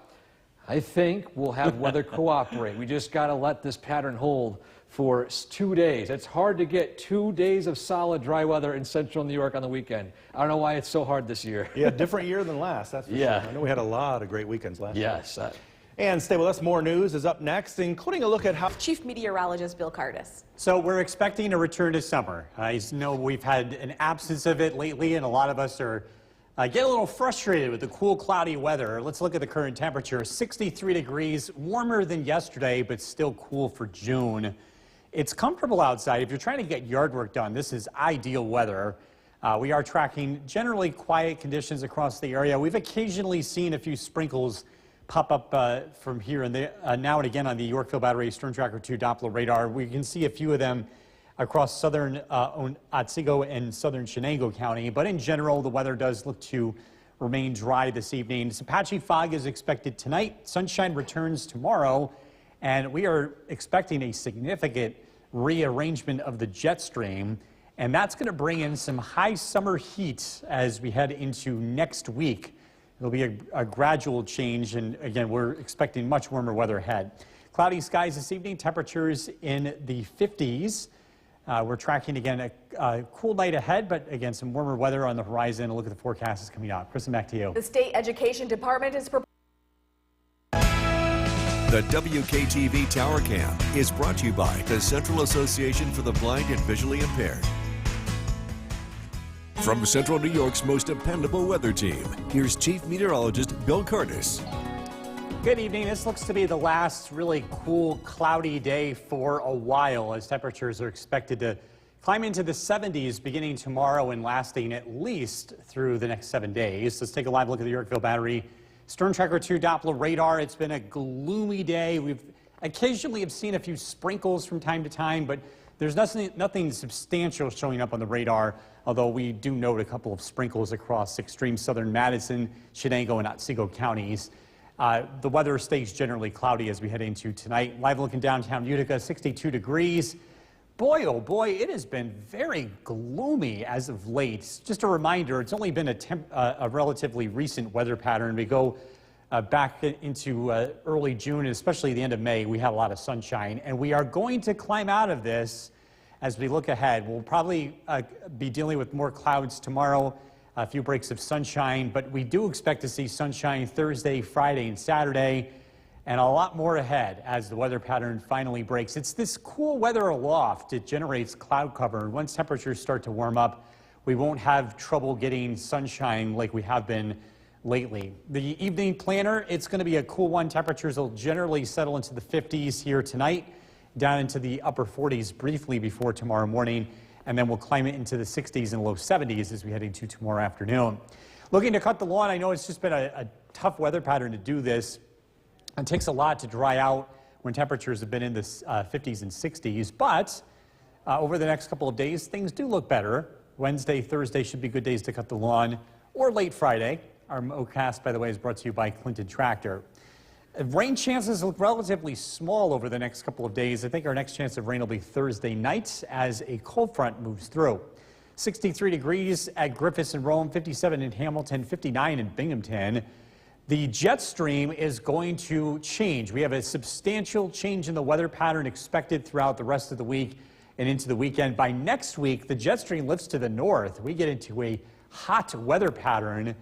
I think we'll have weather cooperate. We just got to let this pattern hold for 2 days. It's hard to get 2 days of solid dry weather in central New York on the weekend. I don't know why it's so hard this year. Yeah, different year than last, that's for sure. I know we had a lot of great weekends last year. Yes. And stay with us. More news is up next, including a look at how Chief Meteorologist Bill Cardis. So we're expecting a return to summer. You know, we've had an absence of it lately, and a lot of us are getting a little frustrated with the cool, cloudy weather. Let's look at the current temperature. 63 degrees, warmer than yesterday, but still cool for June. It's comfortable outside. If you're trying to get yard work done, this is ideal weather. We are tracking generally quiet conditions across the area. We've occasionally seen a few sprinkles pop up from here and there, now and again on the Yorkville Battery Storm Tracker 2 Doppler radar. We can see a few of them across southern Otsego and southern Shenango County, but in general, the weather does look to remain dry this evening. Some patchy fog is expected tonight. Sunshine returns tomorrow, and we are expecting a significant rearrangement of the jet stream, and that's going to bring in some high summer heat as we head into next week. It'll be a gradual change, and again, we're expecting much warmer weather ahead. Cloudy skies this evening, temperatures in the 50s. We're tracking again a cool night ahead, but again, some warmer weather on the horizon. A look at the forecast is coming up. Kristen, back to you. The State Education Department is proposing. The WKTV Tower Cam is brought to you by the Central Association for the Blind and Visually Impaired. From Central New York's most dependable weather team, here's Chief Meteorologist Bill Cardis. Good evening. This looks to be the last really cool, cloudy day for a while, as temperatures are expected to climb into the 70s beginning tomorrow and lasting at least through the next 7 days. Let's take a live look at the Yorkville Battery Storm Tracker 2 Doppler radar. It's been a gloomy day. We've occasionally have seen a few sprinkles from time to time, but there's nothing substantial showing up on the radar, although we do note a couple of sprinkles across extreme southern Madison, Chenango, and Otsego counties. The weather stays generally cloudy as we head into tonight. Live look in downtown Utica, 62 degrees. Boy, oh boy, it has been very gloomy as of late. Just a reminder, it's only been a relatively recent weather pattern. We go back into early June, and especially the end of May, we had a lot of sunshine. And we are going to climb out of this as we look ahead. We'll probably be dealing with more clouds tomorrow, a few breaks of sunshine, but we do expect to see sunshine Thursday, Friday, and Saturday, and a lot more ahead as the weather pattern finally breaks. It's this cool weather aloft. It generates cloud cover, and once temperatures start to warm up, we won't have trouble getting sunshine like we have been lately. The evening planner, it's going to be a cool one. Temperatures will generally settle into the 50s here tonight, down into the upper 40s briefly before tomorrow morning, and then we'll climb it into the 60s and low 70s as we head into tomorrow afternoon. Looking to cut the lawn, I know it's just been a tough weather pattern to do this. It takes a lot to dry out when temperatures have been in the 50s and 60s, but over the next couple of days, things do look better. Wednesday, Thursday should be good days to cut the lawn, or late Friday. Our Mocast, by the way, is brought to you by Clinton Tractor. Rain chances look relatively small over the next couple of days. I think our next chance of rain will be Thursday night as a cold front moves through. 63 degrees at Griffiths and Rome, 57 in Hamilton, 59 in Binghamton. The jet stream is going to change. We have a substantial change in the weather pattern expected throughout the rest of the week and into the weekend. By next week, the jet stream lifts to the north. We get into a hot weather pattern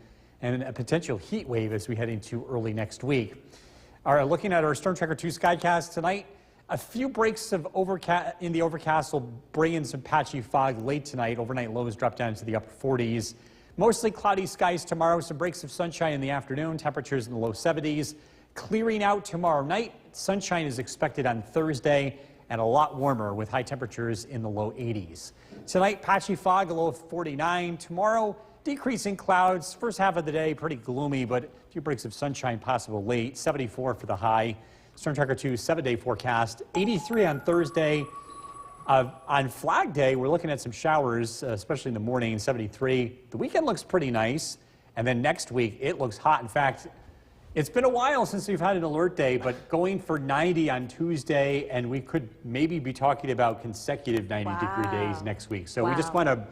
and a potential heat wave as we head into early next week. All right, looking at our Storm Tracker 2 Skycast tonight, a few breaks of in the overcast will bring in some patchy fog late tonight. Overnight lows drop down to the upper 40s. Mostly cloudy skies tomorrow, some breaks of sunshine in the afternoon, temperatures in the low 70s. Clearing out tomorrow night, sunshine is expected on Thursday, and a lot warmer with high temperatures in the low 80s. Tonight, patchy fog, a low of 49. Tomorrow, decreasing clouds. First half of the day, pretty gloomy, but a few breaks of sunshine possible late. 74 for the high. Storm Tracker 2 7-day forecast. 83 on Thursday. On Flag Day, we're looking at some showers, especially in the morning, 73. The weekend looks pretty nice. And then next week, it looks hot. In fact, it's been a while since we've had an alert day, but going for 90 on Tuesday, and we could maybe be talking about consecutive 90-degree days next week. So we just want to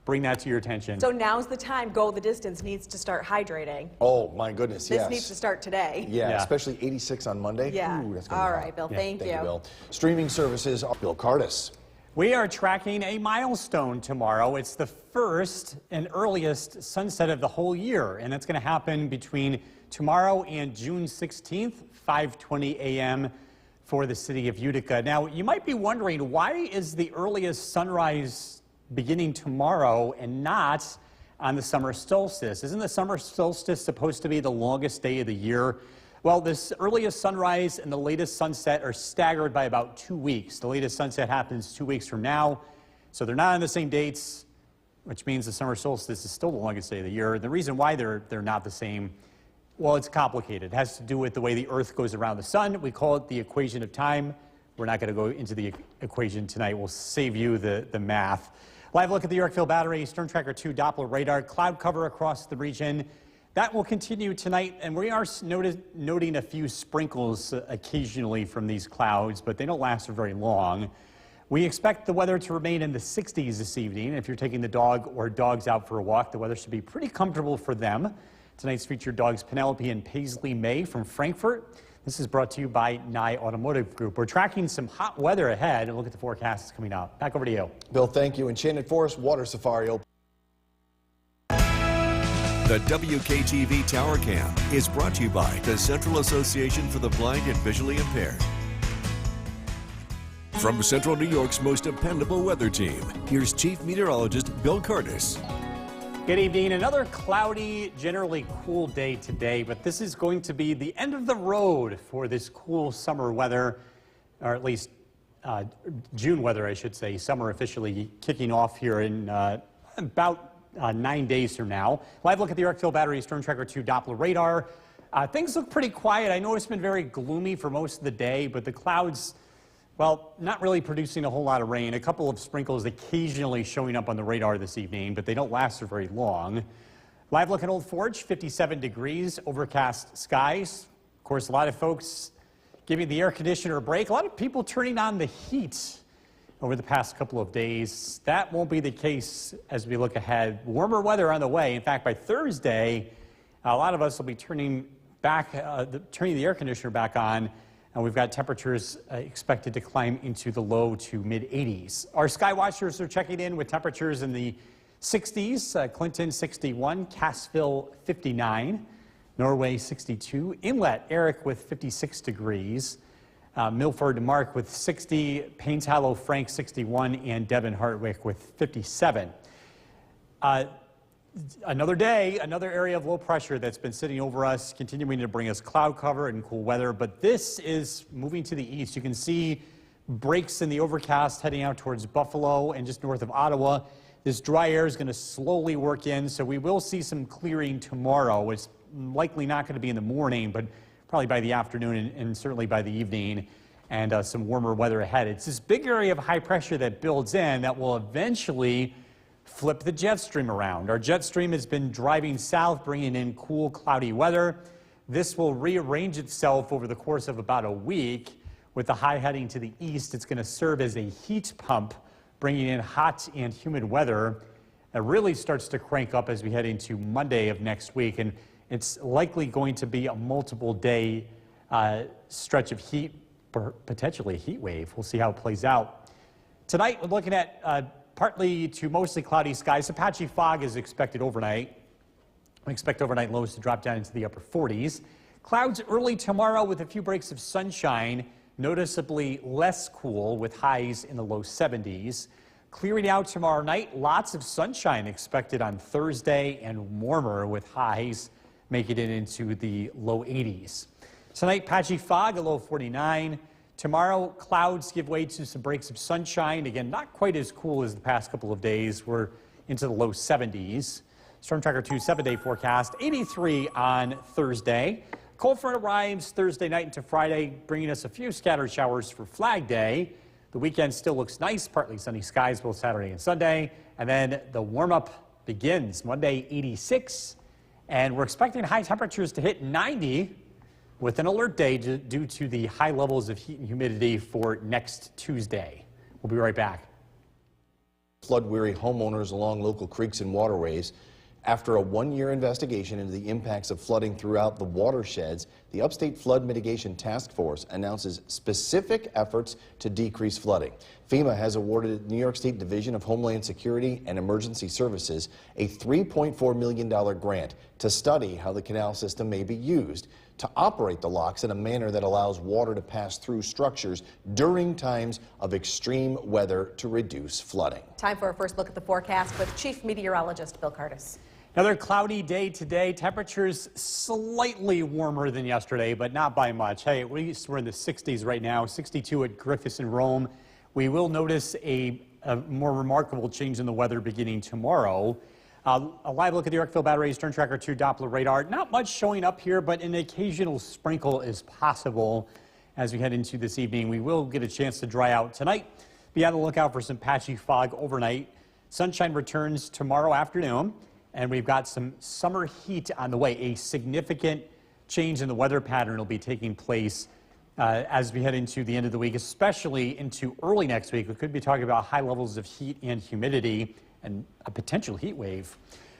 bring that to your attention. So now's the time. Go the Distance needs to start hydrating. Oh, my goodness, yes. This needs to start today. Yeah, especially 86 on Monday. Yeah. Ooh, that's gonna be All hot. right, Bill, thank you. Thank you, Bill. Streaming services, Bill Cardis. We are tracking a milestone tomorrow. It's the first and earliest sunset of the whole year, and that's going to happen between tomorrow and June 16th, 5:20 a.m. for the city of Utica. Now, you might be wondering, why is the earliest sunrise beginning tomorrow and not on the summer solstice? Isn't the summer solstice supposed to be the longest day of the year? Well, this earliest sunrise and the latest sunset are staggered by about 2 weeks. The latest sunset happens 2 weeks from now, so they're not on the same dates, which means the summer solstice is still the longest day of the year. The reason why they're not the same, well, it's complicated. It has to do with the way the Earth goes around the sun. We call it the equation of time. We're not going to go into the equation tonight. We'll save you the math. Live look at the Yorkville Battery Storm Tracker 2 Doppler radar. Cloud cover across the region. That will continue tonight, and we are noting a few sprinkles occasionally from these clouds, but they don't last for very long. We expect the weather to remain in the 60s this evening. If you're taking the dog or dogs out for a walk, the weather should be pretty comfortable for them. Tonight's featured dogs Penelope and Paisley May from Frankfurt. This is brought to you by Nye Automotive Group. We're tracking some hot weather ahead, and look at the forecasts coming up. Back over to you. Bill, thank you. Enchanted Forest Water Safari open. The WKTV Tower Cam is brought to you by the Central Association for the Blind and Visually Impaired. From Central New York's most dependable weather team, here's Chief Meteorologist Bill Cardis. Good evening. Another cloudy, generally cool day today, but this is going to be the end of the road for this cool summer weather, or at least June weather, I should say. Summer officially kicking off here in about 9 days from now. Live look at the Yorkville Battery Storm Tracker 2 Doppler radar. Things look pretty quiet. I know it's been very gloomy for most of the day, but the clouds, well, not really producing a whole lot of rain. A couple of sprinkles occasionally showing up on the radar this evening, but they don't last for very long. Live look at Old Forge, 57 degrees, overcast skies. Of course, a lot of folks giving the air conditioner a break. A lot of people turning on the heat over the past couple of days. That won't be the case as we look ahead. Warmer weather on the way. In fact, by Thursday, a lot of us will be turning the air conditioner back on. And we've got temperatures expected to climb into the low to mid 80s. Our sky watchers are checking in with temperatures in the 60s. Clinton 61, Cassville 59, Norway 62, Inlet Eric with 56 degrees, Milford Mark with 60, Paynes Hollow Frank 61, and Devon Hartwick with 57. Another day, another area of low pressure that's been sitting over us, continuing to bring us cloud cover and cool weather, but this is moving to the east. You can see breaks in the overcast heading out towards Buffalo and just north of Ottawa. This dry air is going to slowly work in, so we will see some clearing tomorrow. It's likely not going to be in the morning, but probably by the afternoon and certainly by the evening, and some warmer weather ahead. It's this big area of high pressure that builds in that will eventually flip the jet stream around. Our jet stream has been driving south, bringing in cool, cloudy weather. This will rearrange itself over the course of about a week. With the high heading to the east, it's going to serve as a heat pump, bringing in hot and humid weather. It really starts to crank up as we head into Monday of next week, and it's likely going to be a multiple day stretch of heat, potentially a heat wave. We'll see how it plays out. Tonight, we're looking at partly to mostly cloudy skies. Apache fog is expected overnight. We expect overnight lows to drop down into the upper 40s. Clouds early tomorrow with a few breaks of sunshine, noticeably less cool with highs in the low 70s. Clearing out tomorrow night, lots of sunshine expected on Thursday and warmer with highs making it into the low 80s. Tonight, patchy fog, a low 49. Tomorrow, clouds give way to some breaks of sunshine. Again, not quite as cool as the past couple of days. We're into the low 70s. Storm Tracker 2 7-day forecast, 83 on Thursday. Cold front arrives Thursday night into Friday, bringing us a few scattered showers for Flag Day. The weekend still looks nice, partly sunny skies both Saturday and Sunday. And then the warm-up begins. Monday, 86. And we're expecting high temperatures to hit 90 with an alert day due to the high levels of heat and humidity for next Tuesday. We'll be right back. Flood-weary homeowners along local creeks and waterways. After a one-year investigation into the impacts of flooding throughout the watersheds, the Upstate Flood Mitigation Task Force announces specific efforts to decrease flooding. FEMA has awarded New York State Division of Homeland Security and Emergency Services a $3.4 million grant to study how the canal system may be used to operate the locks in a manner that allows water to pass through structures during times of extreme weather to reduce flooding. Time for a first look at the forecast with Chief Meteorologist Bill Curtis. Another cloudy day today. Temperatures slightly warmer than yesterday, but not by much. Hey, at least we're in the 60s right now, 62 at Griffiths and Rome. We will notice a more remarkable change in the weather beginning tomorrow. A live look at the Yorkville Battery Storm Tracker 2 Doppler radar. Not much showing up here, but an occasional sprinkle is possible as we head into this evening. We will get a chance to dry out tonight. Be on the lookout for some patchy fog overnight. Sunshine returns tomorrow afternoon, and we've got some summer heat on the way. A significant change in the weather pattern will be taking place as we head into the end of the week, especially into early next week. We could be talking about high levels of heat and humidity and a potential heat wave.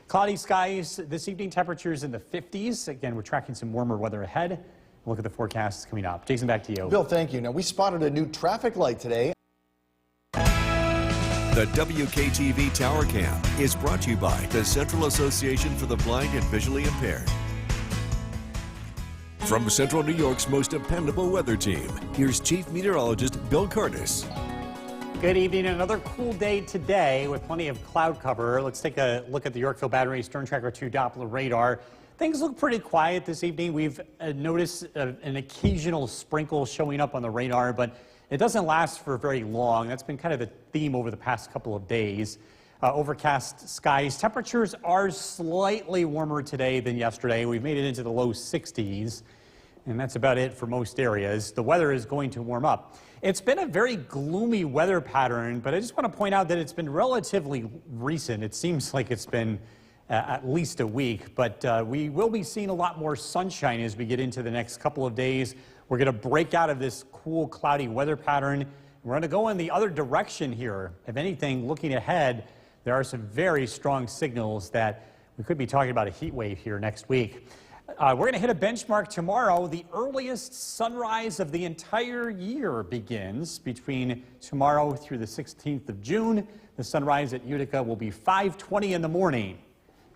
Cloudy skies this evening, temperatures in the 50s. Again, we're tracking some warmer weather ahead. We'll look at the forecasts coming up. Jason, back to you. Bill, thank you. Now, we spotted a new traffic light today. The WKTV Tower Cam is brought to you by the Central Association for the Blind and Visually Impaired. From Central New York's most dependable weather team, here's Chief Meteorologist Bill Curtis. Good evening. Another cool day today with plenty of cloud cover. Let's take a look at the Yorkville Battery Storm Tracker 2 Doppler radar. Things look pretty quiet this evening. We've noticed an occasional sprinkle showing up on the radar, but it doesn't last for very long. That's been kind of the theme over the past couple of days. Overcast skies. Temperatures are slightly warmer today than yesterday. We've made it into the low 60s, and that's about it for most areas. The weather is going to warm up. It's been a very gloomy weather pattern, but I just want to point out that it's been relatively recent. It seems like it's been at least a week, but we will be seeing a lot more sunshine as we get into the next couple of days. We're going to break out of this cool, cloudy weather pattern. We're going to go in the other direction here. If anything, looking ahead, there are some very strong signals that we could be talking about a heat wave here next week. We're going to hit a benchmark tomorrow. The earliest sunrise of the entire year begins between tomorrow through the 16th of June. The sunrise at Utica will be 5:20 in the morning.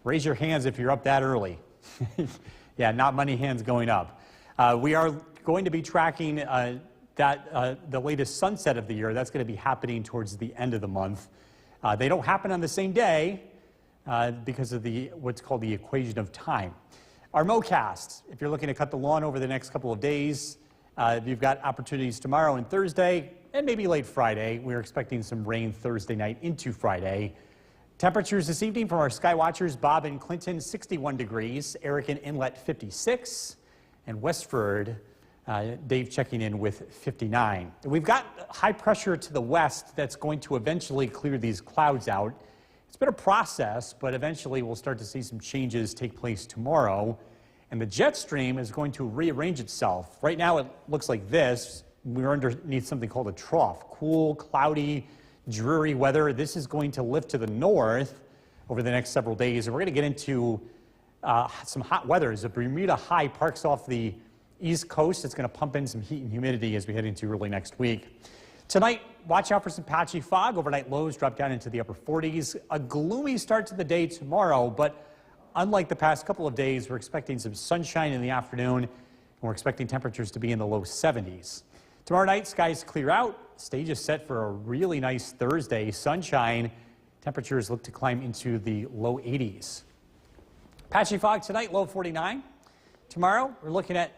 Raise your hands if you're up that early. Yeah, not many hands going up. We are going to be tracking the latest sunset of the year. That's going to be happening towards the end of the month. They don't happen on the same day because of what's called the equation of time. Our MoCast, if you're looking to cut the lawn over the next couple of days, you've got opportunities tomorrow and Thursday, and maybe late Friday. We're expecting some rain Thursday night into Friday. Temperatures this evening from our sky watchers, Bob and Clinton, 61 degrees, Eric and Inlet, 56, and Westford, Dave checking in with 59. We've got high pressure to the west that's going to eventually clear these clouds out. It's been a process, but eventually we'll start to see some changes take place tomorrow. And the jet stream is going to rearrange itself. Right now it looks like this. We're underneath something called a trough. Cool, cloudy, dreary weather. This is going to lift to the north over the next several days. And we're going to get into some hot weather. As the Bermuda High parks off the East Coast, it's going to pump in some heat and humidity as we head into early next week. Tonight, watch out for some patchy fog. Overnight lows drop down into the upper 40s. A gloomy start to the day tomorrow, but unlike the past couple of days, we're expecting some sunshine in the afternoon, and we're expecting temperatures to be in the low 70s. Tomorrow night, skies clear out. Stage is set for a really nice Thursday. Sunshine. Temperatures look to climb into the low 80s. Patchy fog tonight, low 49. Tomorrow, we're looking at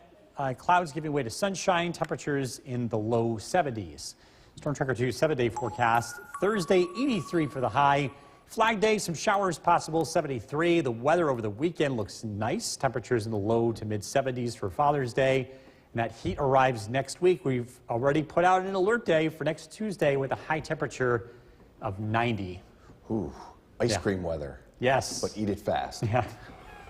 clouds giving way to sunshine. Temperatures in the low 70s. Storm Tracker 2 7-day forecast. Thursday, 83 for the high. Flag Day, some showers possible, 73. The weather over the weekend looks nice. Temperatures in the low to mid 70s for Father's Day. And that heat arrives next week. We've already put out an alert day for next Tuesday with a high temperature of 90. Ooh, ice cream weather. Yes. But eat it fast. Yeah.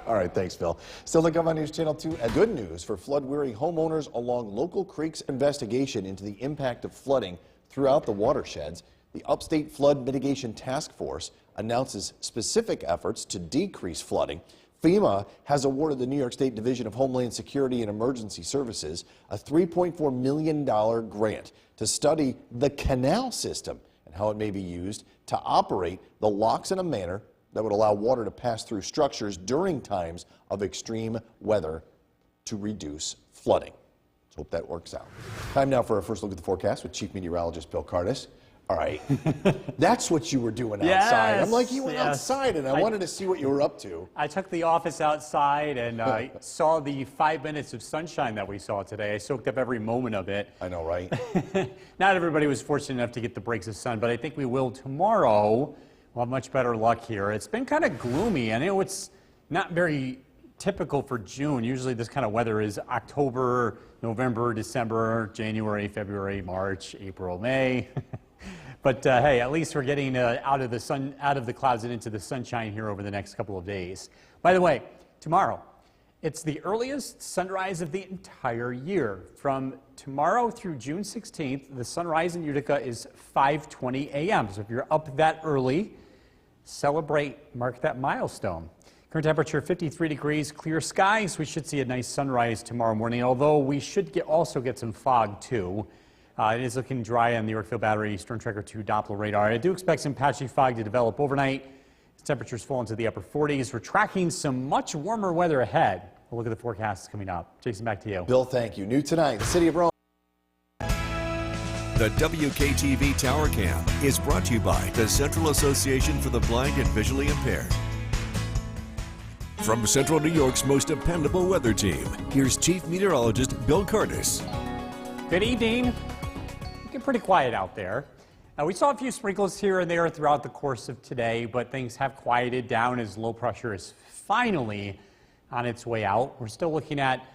All right, thanks, Phil. Still to come on News Channel 2, good news for flood-weary homeowners along local creeks. Investigation into the impact of flooding throughout the watersheds. The Upstate Flood Mitigation Task Force announces specific efforts to decrease flooding. FEMA has awarded the New York State Division of Homeland Security and Emergency Services a $3.4 million grant to study the canal system and how it may be used to operate the locks in a manner that would allow water to pass through structures during times of extreme weather to reduce flooding. Let's hope that works out. Time now for our first look at the forecast with Chief Meteorologist Bill Cardis. All right, that's what you were doing outside. I'm like, you went outside, and I wanted to see what you were up to. I took the office outside and I saw the 5 minutes of sunshine that we saw today. I soaked up every moment of it. I know, right? Not everybody was fortunate enough to get the breaks of sun, but I think we will tomorrow. We'll have much better luck here. It's been kind of gloomy. I know it's not very typical for June. Usually this kind of weather is October, November, December, January, February, March, April, May. But hey, at least we're getting out of the clouds and into the sunshine here over the next couple of days. By the way, tomorrow, it's the earliest sunrise of the entire year. From tomorrow through June 16th, the sunrise in Utica is 5:20 a.m. So if you're up that early, celebrate, mark that milestone. Current temperature 53 degrees, clear skies. We should see a nice sunrise tomorrow morning, although we should also get some fog too. It is looking dry on the Yorkville Battery Storm Tracker 2 Doppler radar. I do expect some patchy fog to develop overnight. Temperatures fall into the upper 40s. We're tracking some much warmer weather ahead. We'll look at the forecasts coming up. Jason, back to you. Bill, thank you. New tonight, the City of Rome. The WKTV Tower Cam is brought to you by the Central Association for the Blind and Visually Impaired. From Central New York's most dependable weather team, here's Chief Meteorologist Bill Curtis. Good evening. Looking pretty quiet out there. We saw a few sprinkles here and there throughout the course of today, but things have quieted down as low pressure is finally on its way out. We're still looking at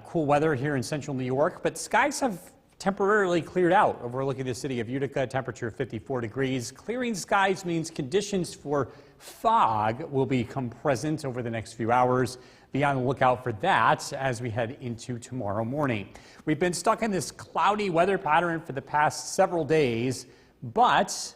cool weather here in central New York, but skies have temporarily cleared out. Overlooking the city of Utica, temperature 54 degrees. Clearing skies means conditions for fog will become present over the next few hours. Be on the lookout for that as we head into tomorrow morning. We've been stuck in this cloudy weather pattern for the past several days, but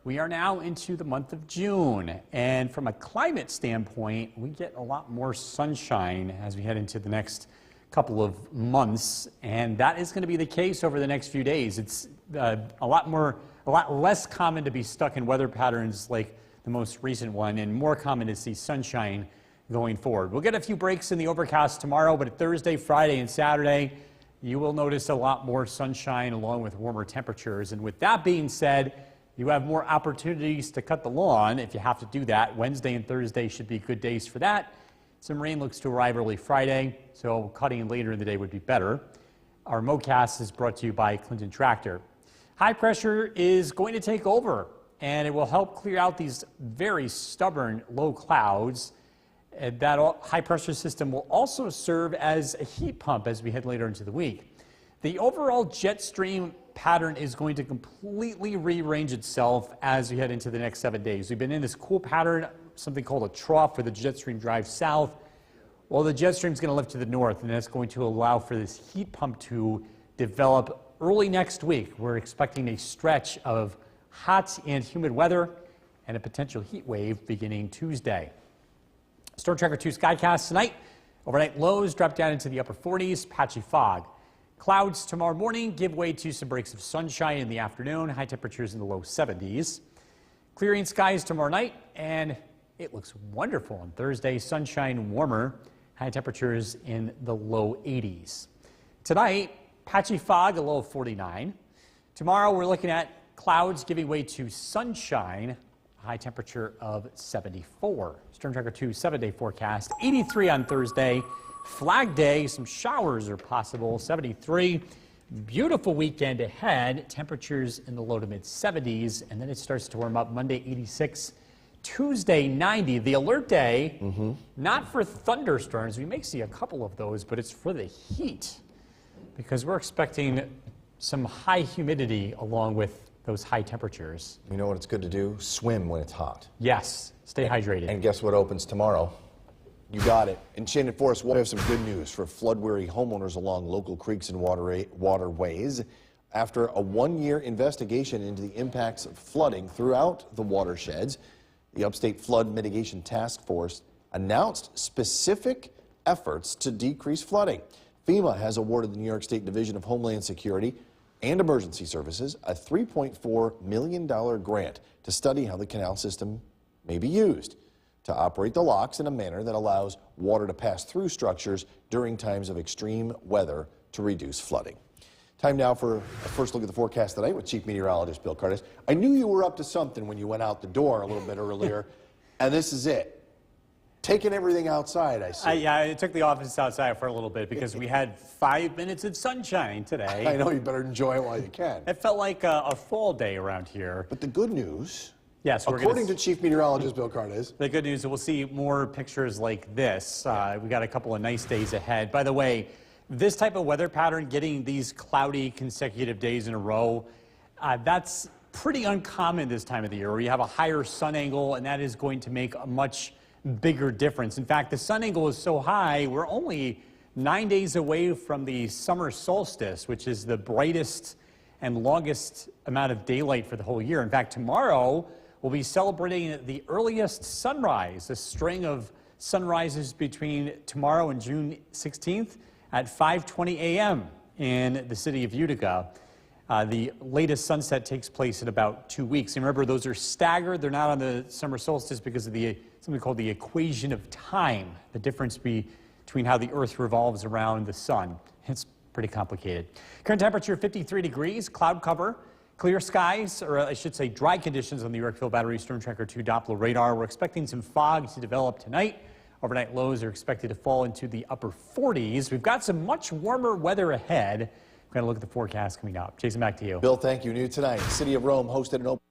we are now into the month of June. And from a climate standpoint, we get a lot more sunshine as we head into the next couple of months, and that is going to be the case over the next few days. It's a lot less common to be stuck in weather patterns like the most recent one, and more common to see sunshine going forward. We'll get a few breaks in the overcast tomorrow, but Thursday, Friday, and Saturday, you will notice a lot more sunshine along with warmer temperatures. And with that being said, you have more opportunities to cut the lawn if you have to do that. Wednesday and Thursday should be good days for that. Some rain looks to arrive early Friday, so cutting later in the day would be better. Our MoCast is brought to you by Clinton Tractor. High pressure is going to take over, and it will help clear out these very stubborn low clouds. And that high pressure system will also serve as a heat pump as we head later into the week. The overall jet stream pattern is going to completely rearrange itself as we head into the next 7 days. We've been in this cool pattern, something called a trough, where the jet stream drives south. Well, the jet stream is going to lift to the north, and that's going to allow for this heat pump to develop early next week. We're expecting a stretch of hot and humid weather and a potential heat wave beginning Tuesday. Storm Tracker 2 Skycast tonight. Overnight lows drop down into the upper 40s, patchy fog. Clouds tomorrow morning give way to some breaks of sunshine in the afternoon, high temperatures in the low 70s. Clearing skies tomorrow night, and it looks wonderful on Thursday. Sunshine warmer, high temperatures in the low 80s. Tonight, patchy fog, a low of 49. Tomorrow, we're looking at clouds giving way to sunshine, a high temperature of 74. Storm Tracker 2 7-day forecast, 83 on Thursday. Flag Day, some showers are possible, 73. Beautiful weekend ahead, temperatures in the low to mid 70s, and then it starts to warm up Monday 86, Tuesday 90. The alert day, not for thunderstorms, we may see a couple of those, but it's for the heat because we're expecting some high humidity along with those high temperatures. You know what it's good to do? Swim when it's hot. Yes, stay hydrated. And guess what opens tomorrow? You got it. In Enchanted Forest, we have some good news for flood-weary homeowners along local creeks and waterways. After a one-year investigation into the impacts of flooding throughout the watersheds, the Upstate Flood Mitigation Task Force announced specific efforts to decrease flooding. FEMA has awarded the New York State Division of Homeland Security and Emergency Services a $3.4 million grant to study how the canal system may be used to operate the locks in a manner that allows water to pass through structures during times of extreme weather to reduce flooding. Time now for a first look at the forecast tonight with Chief Meteorologist Bill Curtis. I knew you were up to something when you went out the door a little bit earlier, and this is it. Taking everything outside, I see. Yeah, I took the office outside for a little bit because we had 5 minutes of sunshine today. I know you better enjoy it while you can. It felt like a fall day around here. But the good news, yes, according to Chief Meteorologist Bill Curtis, the good news is we'll see more pictures like this. We got a couple of nice days ahead. By the way, this type of weather pattern, getting these cloudy consecutive days in a row, that's pretty uncommon this time of the year, where you have a higher sun angle, and that is going to make a much bigger difference. In fact, the sun angle is so high, we're only 9 days away from the summer solstice, which is the brightest and longest amount of daylight for the whole year. In fact, tomorrow we'll be celebrating the earliest sunrise, a string of sunrises between tomorrow and June 16th at 5:20 a.m. in the city of Utica. The latest sunset takes place in about 2 weeks. And remember, those are staggered. They're not on the summer solstice because of something called the equation of time, the difference between how the Earth revolves around the sun. It's pretty complicated. Current temperature 53 degrees, cloud cover, clear skies, or I should say dry conditions on the Yorkville Battery Storm Tracker 2 Doppler radar. We're expecting some fog to develop tonight. Overnight lows are expected to fall into the upper 40s. We've got some much warmer weather ahead. We're going to look at the forecast coming up. Jason, back to you. Bill, thank you. New tonight, City of Rome hosted an open.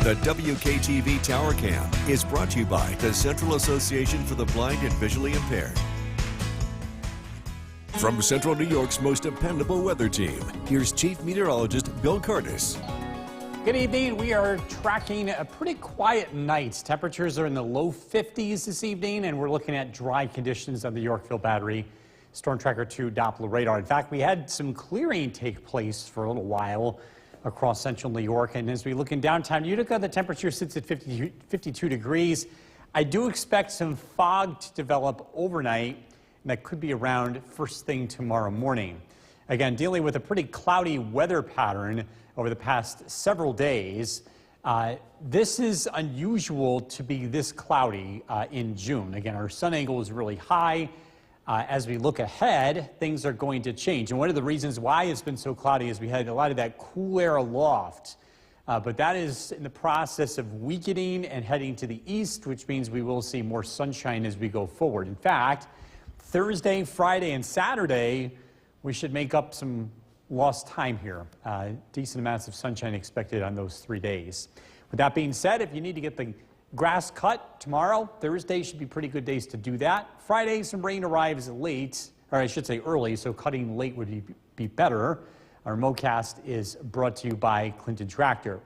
The WKTV Tower Cam is brought to you by the Central Association for the Blind and Visually Impaired. From Central New York's most dependable weather team, here's Chief Meteorologist Bill Curtis. Good evening. We are tracking a pretty quiet night. Temperatures are in the low 50s this evening, and we're looking at dry conditions on the Yorkville Battery Storm Tracker 2 Doppler radar. In fact, we had some clearing take place for a little while across central New York, and as we look in downtown Utica, the temperature sits at 52 degrees. I do expect some fog to develop overnight, and that could be around first thing tomorrow morning. Again, dealing with a pretty cloudy weather pattern over the past several days. This is unusual to be this cloudy in June. Again, our sun angle is really high. As we look ahead, things are going to change. And one of the reasons why it's been so cloudy is we had a lot of that cool air aloft. But that is in the process of weakening and heading to the east, which means we will see more sunshine as we go forward. In fact, Thursday, Friday, and Saturday, we should make up some lost time here. Decent amounts of sunshine expected on those 3 days. With that being said, if you need to get the grass cut tomorrow, Thursday should be pretty good days to do that. Friday, some rain arrives late, or I should say early, so cutting late would be better. Our MoCast is brought to you by Clinton Tractor.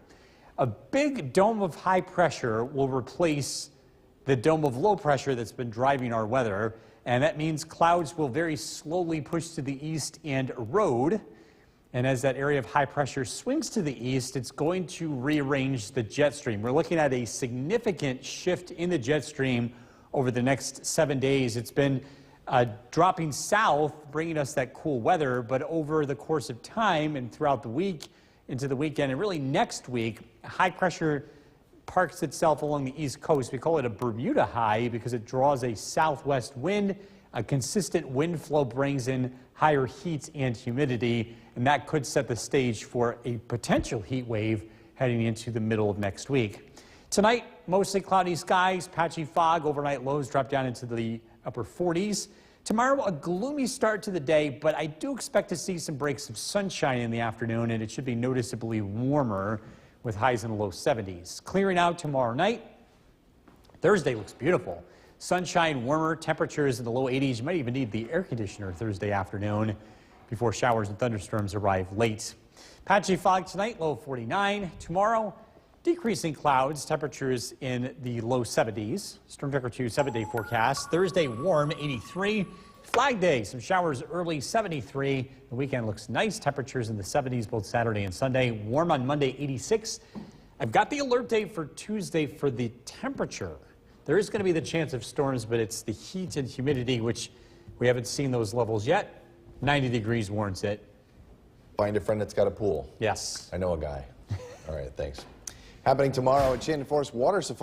A big dome of high pressure will replace the dome of low pressure that's been driving our weather, and that means clouds will very slowly push to the east and erode. And as that area of high pressure swings to the east, it's going to rearrange the jet stream. We're looking at a significant shift in the jet stream over the next 7 days. It's been dropping south, bringing us that cool weather, but over the course of time and throughout the week, into the weekend, and really next week, high pressure parks itself along the east coast. We call it a Bermuda high because it draws a southwest wind. A consistent wind flow brings in higher heat and humidity, and that could set the stage for a potential heat wave heading into the middle of next week. Tonight, mostly cloudy skies, patchy fog, overnight lows drop down into the upper 40s. Tomorrow, a gloomy start to the day, but I do expect to see some breaks of sunshine in the afternoon, and it should be noticeably warmer with highs in the low 70s. Clearing out tomorrow night. Thursday looks beautiful. Sunshine, warmer, temperatures in the low 80s. You might even need the air conditioner Thursday afternoon before showers and thunderstorms arrive late. Patchy fog tonight, low 49. Tomorrow, decreasing clouds, temperatures in the low 70s. Storm Tracker 2 7-day forecast. Thursday, warm, 83. Flag Day, some showers early, 73. The weekend looks nice. Temperatures in the 70s both Saturday and Sunday. Warm on Monday, 86. I've got the alert date for Tuesday for the temperature. There is going to be the chance of storms, but it's the heat and humidity, which we haven't seen those levels yet. 90 degrees warrants it. Find a friend that's got a pool. Yes. I know a guy. All right, thanks. Happening tomorrow at Shannon Forest Water Safari.